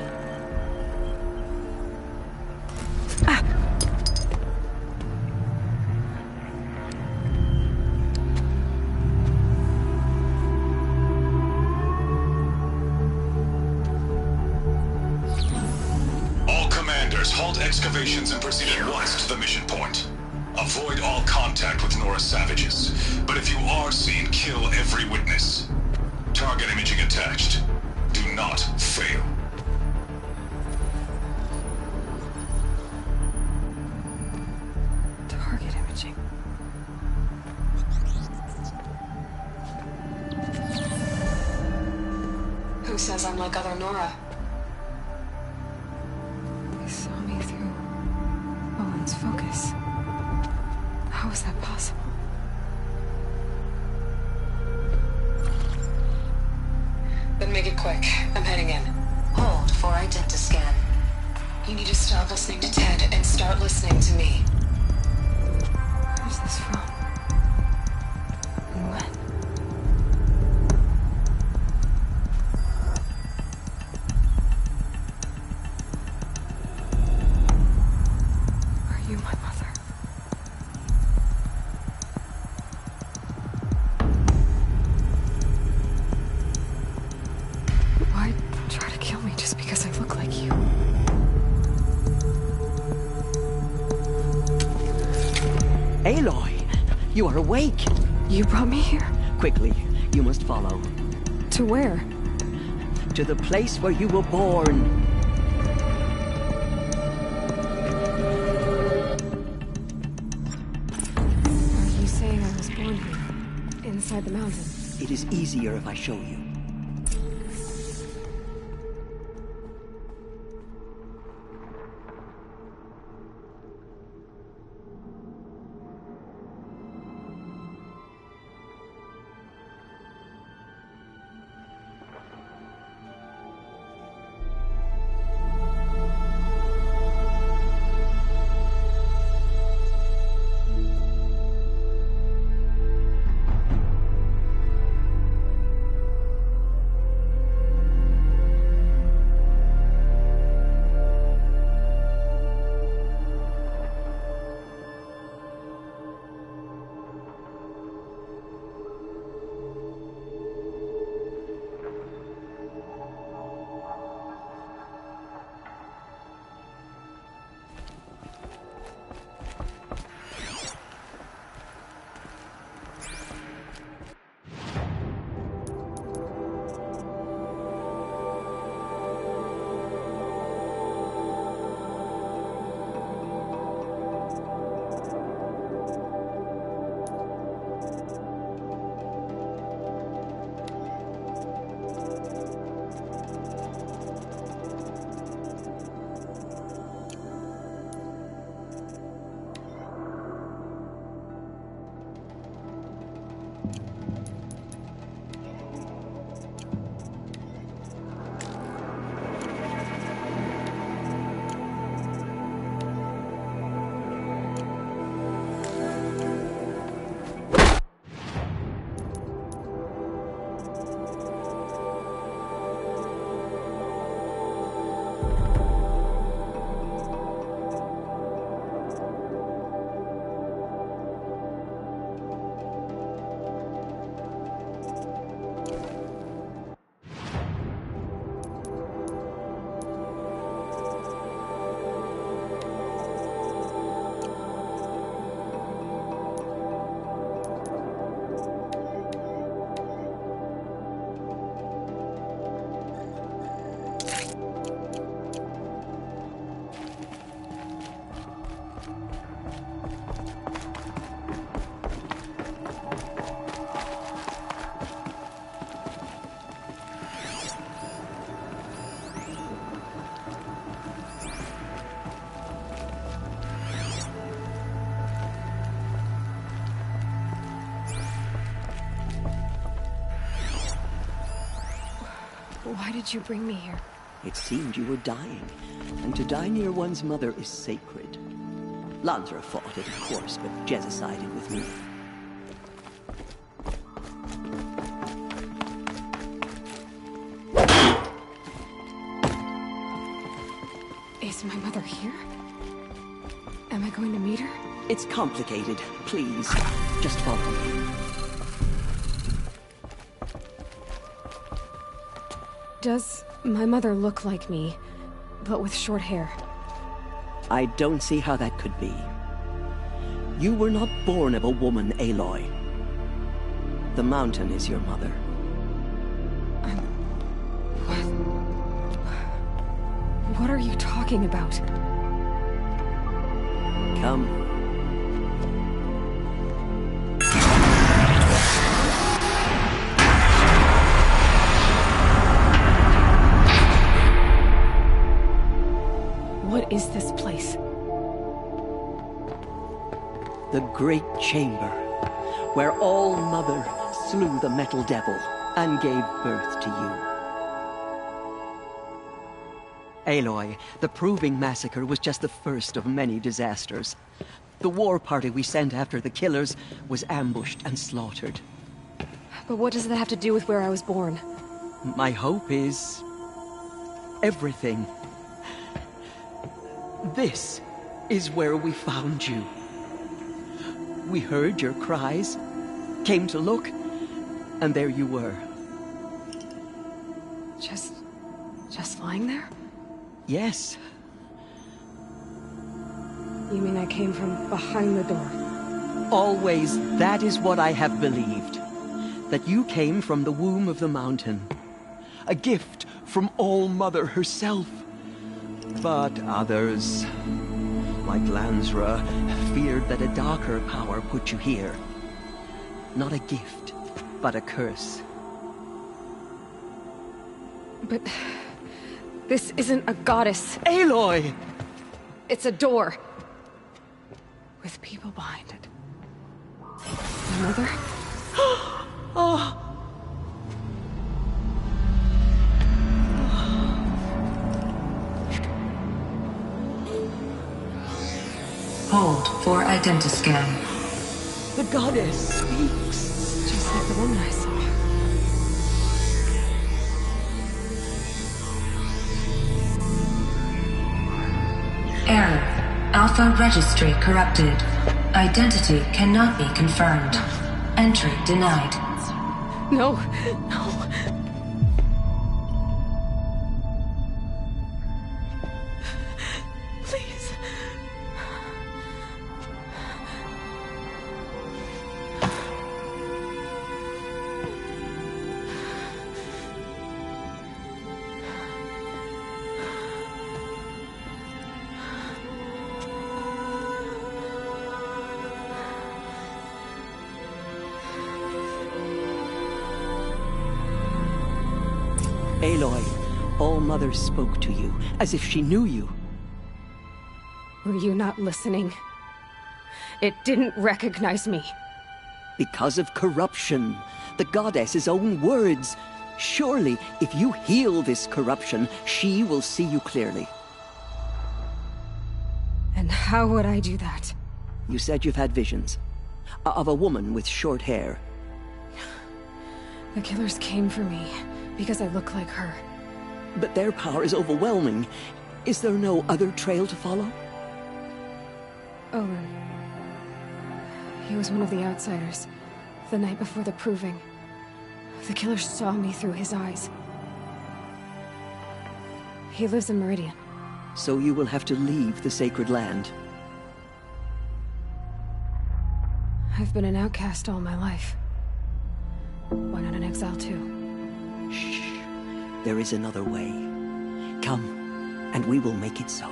Halt excavations and proceed at once to the mission point. Avoid all contact with Nora savages, but if you are seen, kill every witness. Target imaging attached. Do not fail. Target imaging. Who says I'm like other Nora? Focus. How is that possible? Then make it quick. I'm heading in. Hold for identiscan. You need to stop listening to Ted and start listening to me. Where's this from? And when? You, my mother. Why try to kill me just because I look like you? Aloy, you are awake. You brought me here? Quickly, you must follow. To where? To the place where you were born. Inside the mountain. It is easier if I show you. Why did you bring me here? It seemed you were dying, and to die near one's mother is sacred. Lansra fought it, of course, but Jezza sided with me. Is my mother here? Am I going to meet her? It's complicated. Please, just follow me. Does my mother look like me, but with short hair? I don't see how that could be. You were not born of a woman, Aloy. The mountain is your mother. What are you talking about? Come. What is this place? The Great Chamber, where All-Mother slew the Metal Devil and gave birth to you. Aloy, the Proving Massacre was just the first of many disasters. The war party we sent after the killers was ambushed and slaughtered. But what does that have to do with where I was born? My hope is... everything. This is where we found you. We heard your cries, came to look, and there you were. Just lying there? Yes. You mean I came from behind the door? Always, that is what I have believed. That you came from the womb of the mountain. A gift from All-Mother herself. But others, like Lansra, feared that a darker power put you here. Not a gift, but a curse. But... this isn't a goddess. Aloy! It's a door. With people behind it. My mother? Oh! Hold for identiscan. The goddess speaks. Just like the woman I saw. Error. Alpha registry corrupted. Identity cannot be confirmed. Entry denied. No, no. Please. Aloy, All-Mother spoke to you, as if she knew you. Were you not listening? It didn't recognize me. Because of corruption. The goddess's own words. Surely, if you heal this corruption, she will see you clearly. And how would I do that? You said you've had visions. Of a woman with short hair. The killers came for me, because I look like her. But their power is overwhelming. Is there no other trail to follow? Owen. He was one of the outsiders. The night before the Proving. The killers saw me through his eyes. He lives in Meridian. So you will have to leave the sacred land. I've been an outcast all my life. Why not an exile too? Shh. There is another way. Come, and we will make it so.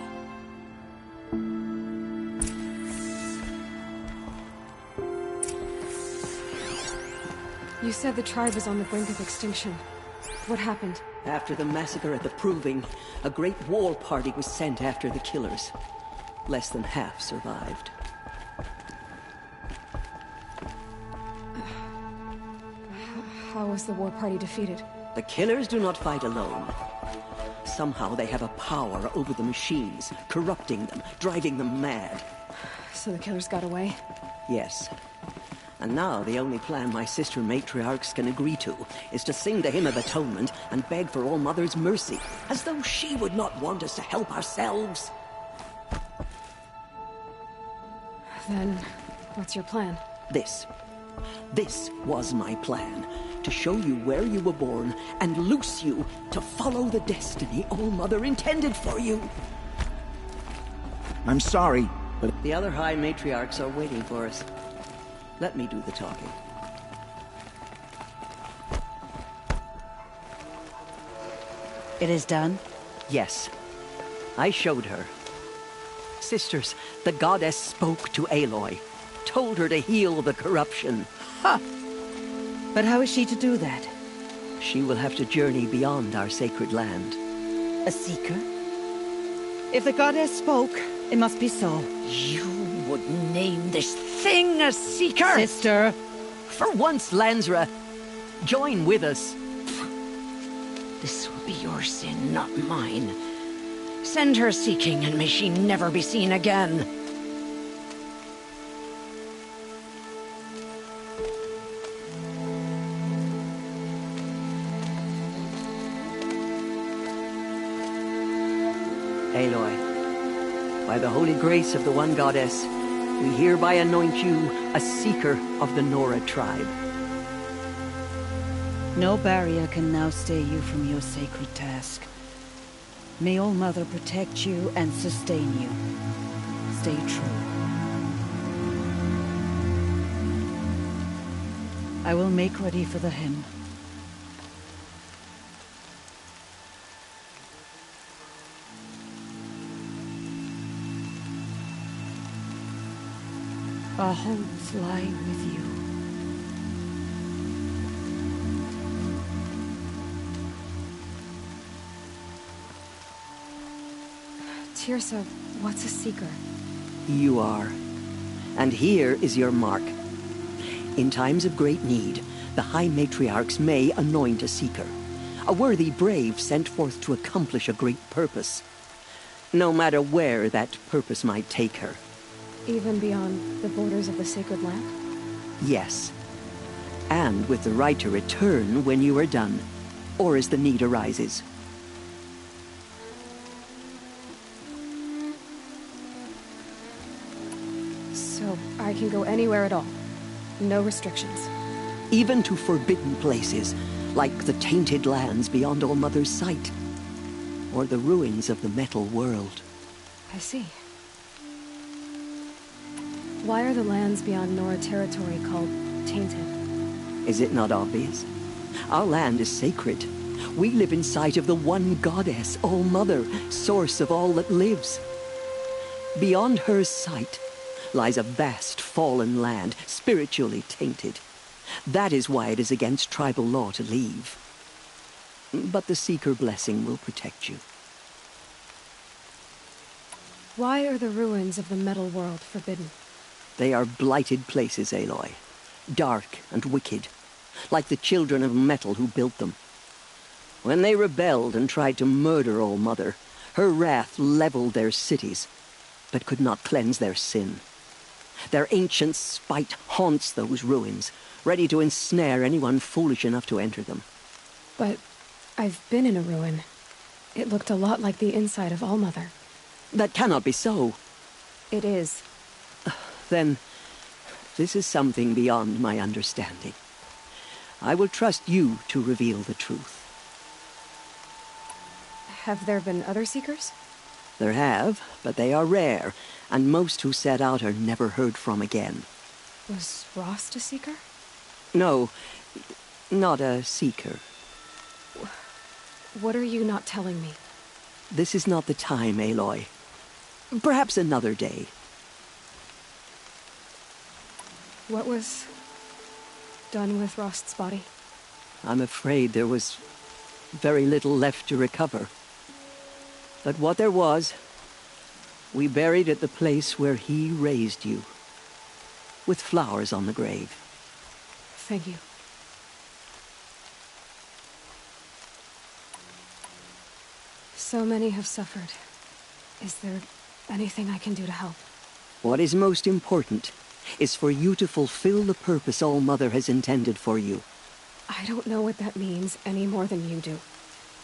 You said the tribe was on the brink of extinction. What happened? After the massacre at the Proving, a great war party was sent after the killers. Less than half survived. How was the war party defeated? The killers do not fight alone. Somehow they have a power over the machines, corrupting them, driving them mad. So the killers got away? Yes. And now the only plan my sister matriarchs can agree to is to sing the Hymn of Atonement and beg for All Mother's mercy, as though she would not want us to help ourselves. Then, what's your plan? This was my plan. To show you where you were born and loose you to follow the destiny All Mother intended for you. I'm sorry, but the other High Matriarchs are waiting for us. Let me do the talking. It is done? Yes. I showed her. Sisters, the goddess spoke to Aloy, told her to heal the corruption. Ha! But how is she to do that? She will have to journey beyond our sacred land. A seeker? If the goddess spoke, it must be so. You would name this thing a seeker? Sister! For once, Lansra, join with us. This will be your sin, not mine. Send her seeking, and may she never be seen again. Aloy, by the holy grace of the One Goddess, we hereby anoint you a seeker of the Nora tribe. No barrier can now stay you from your sacred task. May All Mother protect you and sustain you. Stay true. I will make ready for the hymn. Our homes lie with you. Tirsa, what's a seeker? You are. And here is your mark. In times of great need, the High Matriarchs may anoint a seeker. A worthy brave sent forth to accomplish a great purpose. No matter where that purpose might take her. Even beyond the borders of the sacred land? Yes. And with the right to return when you are done, or as the need arises. So I can go anywhere at all? No restrictions? Even to forbidden places, like the tainted lands beyond All Mother's sight. Or the ruins of the metal world. I see. Why are the lands beyond Nora territory called tainted? Is it not obvious? Our land is sacred. We live in sight of the One Goddess, All Mother, source of all that lives. Beyond her sight lies a vast fallen land, spiritually tainted. That is why it is against tribal law to leave. But the Seeker blessing will protect you. Why are the ruins of the metal world forbidden? They are blighted places, Aloy. Dark and wicked, like the children of metal who built them. When they rebelled and tried to murder All Mother, her wrath leveled their cities, but could not cleanse their sin. Their ancient spite haunts those ruins, ready to ensnare anyone foolish enough to enter them. But I've been in a ruin. It looked a lot like the inside of All Mother. That cannot be so. It is. Then, this is something beyond my understanding. I will trust you to reveal the truth. Have there been other Seekers? There have, but they are rare, and most who set out are never heard from again. Was Rost a Seeker? No, not a Seeker. What are you not telling me? This is not the time, Aloy. Perhaps another day. What was done with Rost's body? I'm afraid there was very little left to recover. But what there was, we buried at the place where he raised you, with flowers on the grave. Thank you. So many have suffered. Is there anything I can do to help? What is most important is for you to fulfill the purpose All-Mother has intended for you. I don't know what that means any more than you do.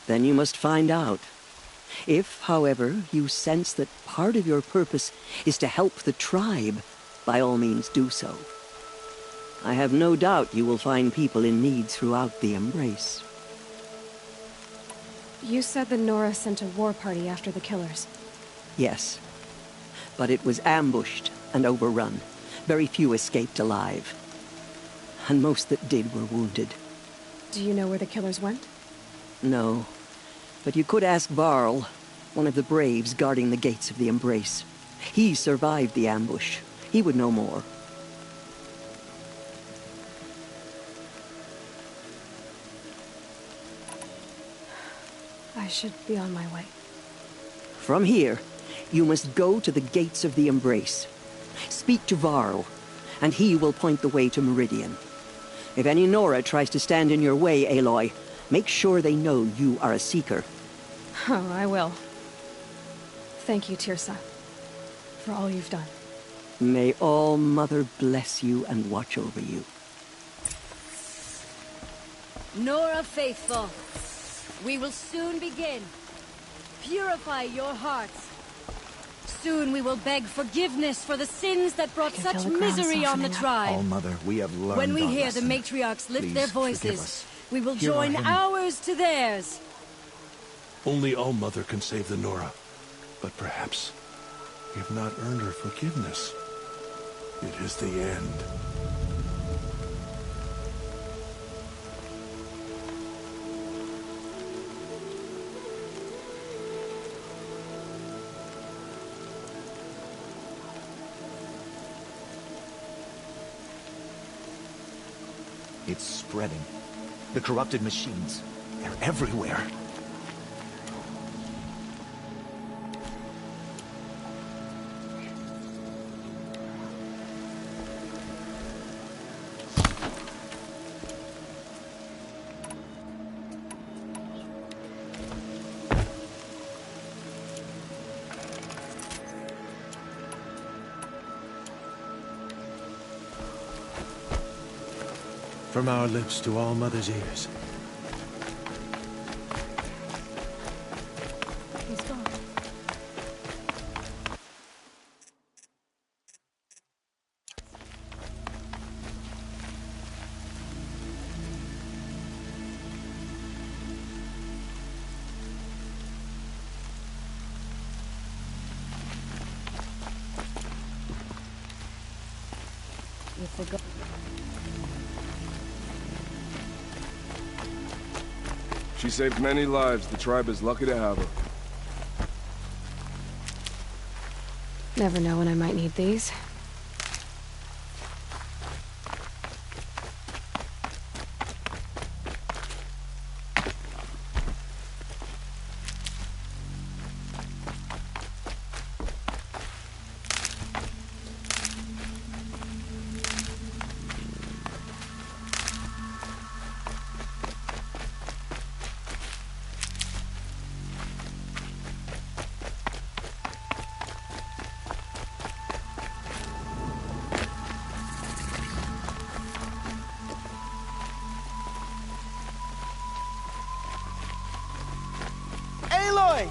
Then you must find out. If, however, you sense that part of your purpose is to help the tribe, by all means do so. I have no doubt you will find people in need throughout the Embrace. You said the Nora sent a war party after the killers. Yes. But it was ambushed and overrun. Very few escaped alive. And most that did were wounded. Do you know where the killers went? No. But you could ask Varl, one of the braves guarding the gates of the Embrace. He survived the ambush. He would know more. I should be on my way. From here, you must go to the gates of the Embrace. Speak to Varl, and he will point the way to Meridian. If any Nora tries to stand in your way, Aloy, make sure they know you are a Seeker. Oh, I will. Thank you, Tirsa, for all you've done. May All-Mother bless you and watch over you. Nora Faithful, we will soon begin. Purify your hearts. Soon we will beg forgiveness for the sins that brought such misery on the tribe. All-Mother, we have learned When we our hear lesson. the matriarchs lift Please their forgive voices, us. we will Hear our join hymn. ours to theirs. Only All-Mother can save the Nora. But perhaps we have not earned her forgiveness. It is the end. It's spreading. The corrupted machines. They're everywhere. From our lips to All-Mother's ears. He's gone. You forgot. She saved many lives. The tribe is lucky to have her. Never know when I might need these. Aloy!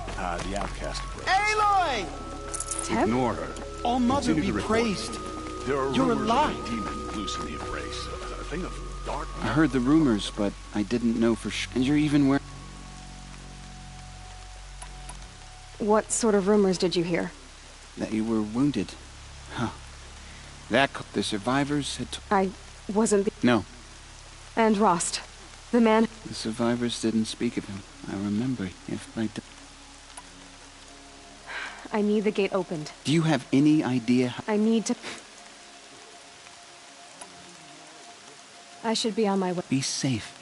The outcast approach. Aloy! Ignore her. All-Mother Continue be to report. praised. There are You're rumors alive. of a demon loose in the Embrace. A thing of dark. I heard the rumors, but I didn't know for sure. And you're even wearing... What sort of rumors did you hear? That you were wounded. Huh. The survivors had... I wasn't the... No. And Rost, the man... The survivors didn't speak of him. I remember. If I... I need the gate opened. Do you have any idea how... I need to... I should be on my way. Be safe.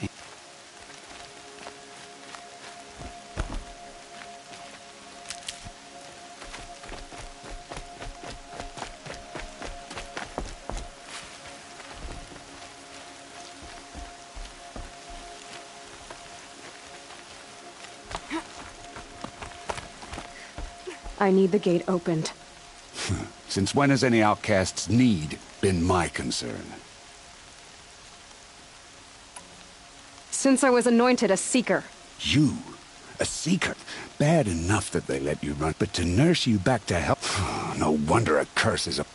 I need the gate opened. Since when has any outcast's need been my concern? Since I was anointed a seeker. You? A seeker? Bad enough that they let you run, but to nurse you back to health? No wonder a curse is a...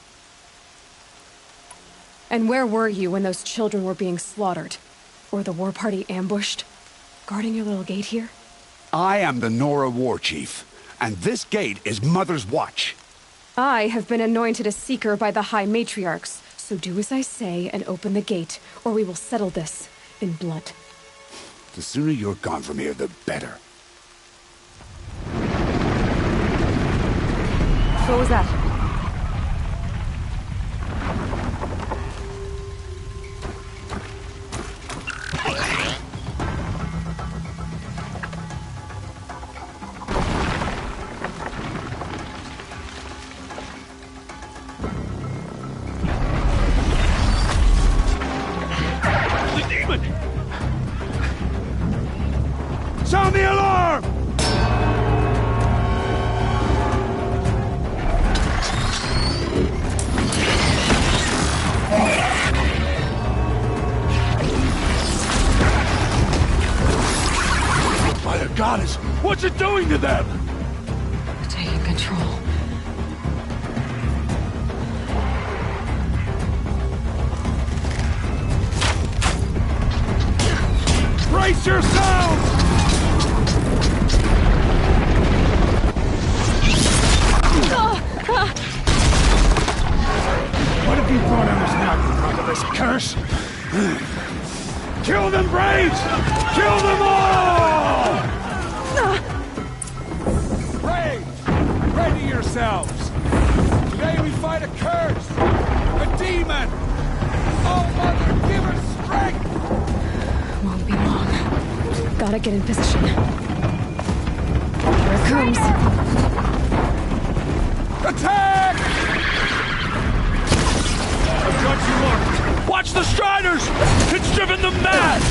And where were you when those children were being slaughtered? Or the war party ambushed? Guarding your little gate here? I am the Nora war chief, and this gate is Mother's watch. I have been anointed a seeker by the High Matriarchs, so do as I say and open the gate, or we will settle this in blood. The sooner you're gone from here, the better. What was that? Sound the alarm! By the goddess, what's it doing to them? Taking control. Brace yourselves! What have you brought on us now, you motherless curse? Kill them, Braves! Kill them all! Braves, ready yourselves! Today we fight a curse! A demon! Oh, Mother, give us strength! Won't be long. Gotta get in position. Here it comes. Attack! I've got you marked. Watch the Striders! It's driven them mad!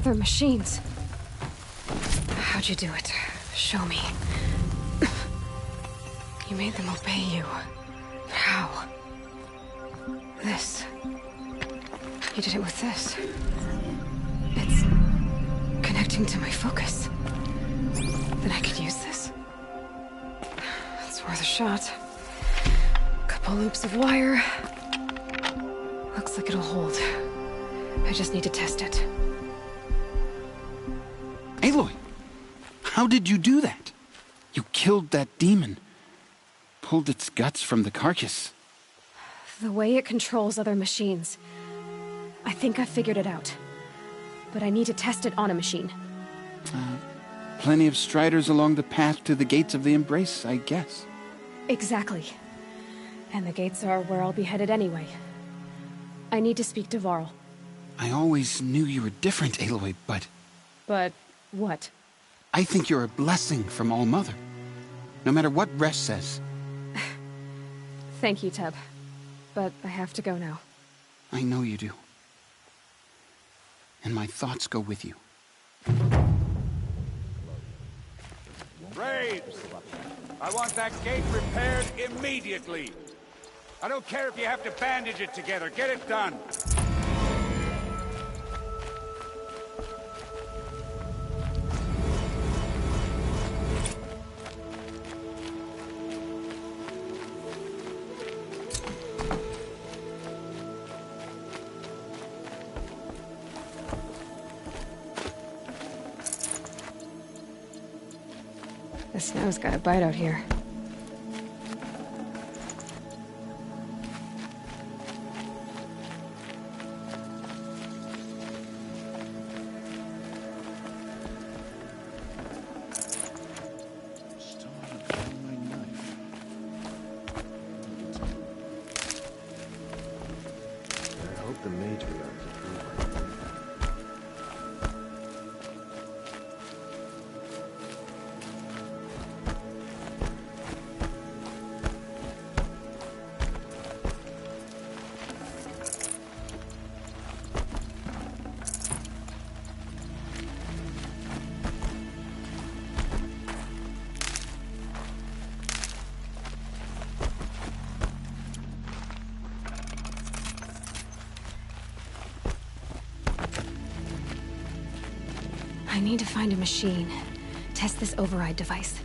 other machines. How'd you do it? Show me. You made them obey you. How? This. You did it with this. It's connecting to my focus. Then I could use this. It's worth a shot. Couple loops of wire. Looks like it'll hold. I just need to test it. Aloy! How did you do that? You killed that demon. Pulled its guts from the carcass. The way it controls other machines. I think I figured it out. But I need to test it on a machine. Plenty of striders along the path to the gates of the Embrace, I guess. Exactly. And the gates are where I'll be headed anyway. I need to speak to Varl. I always knew you were different, Aloy, but... But what? I think you're a blessing from All Mother. No matter what Resh says. Thank you, Teb. But I have to go now. I know you do. And my thoughts go with you. Braves! I want that gate repaired immediately. I don't care if you have to bandage it together. Get it done. The snow's got a bite out here. I hope the matriarchs approve. I need to find a machine. Test this override device.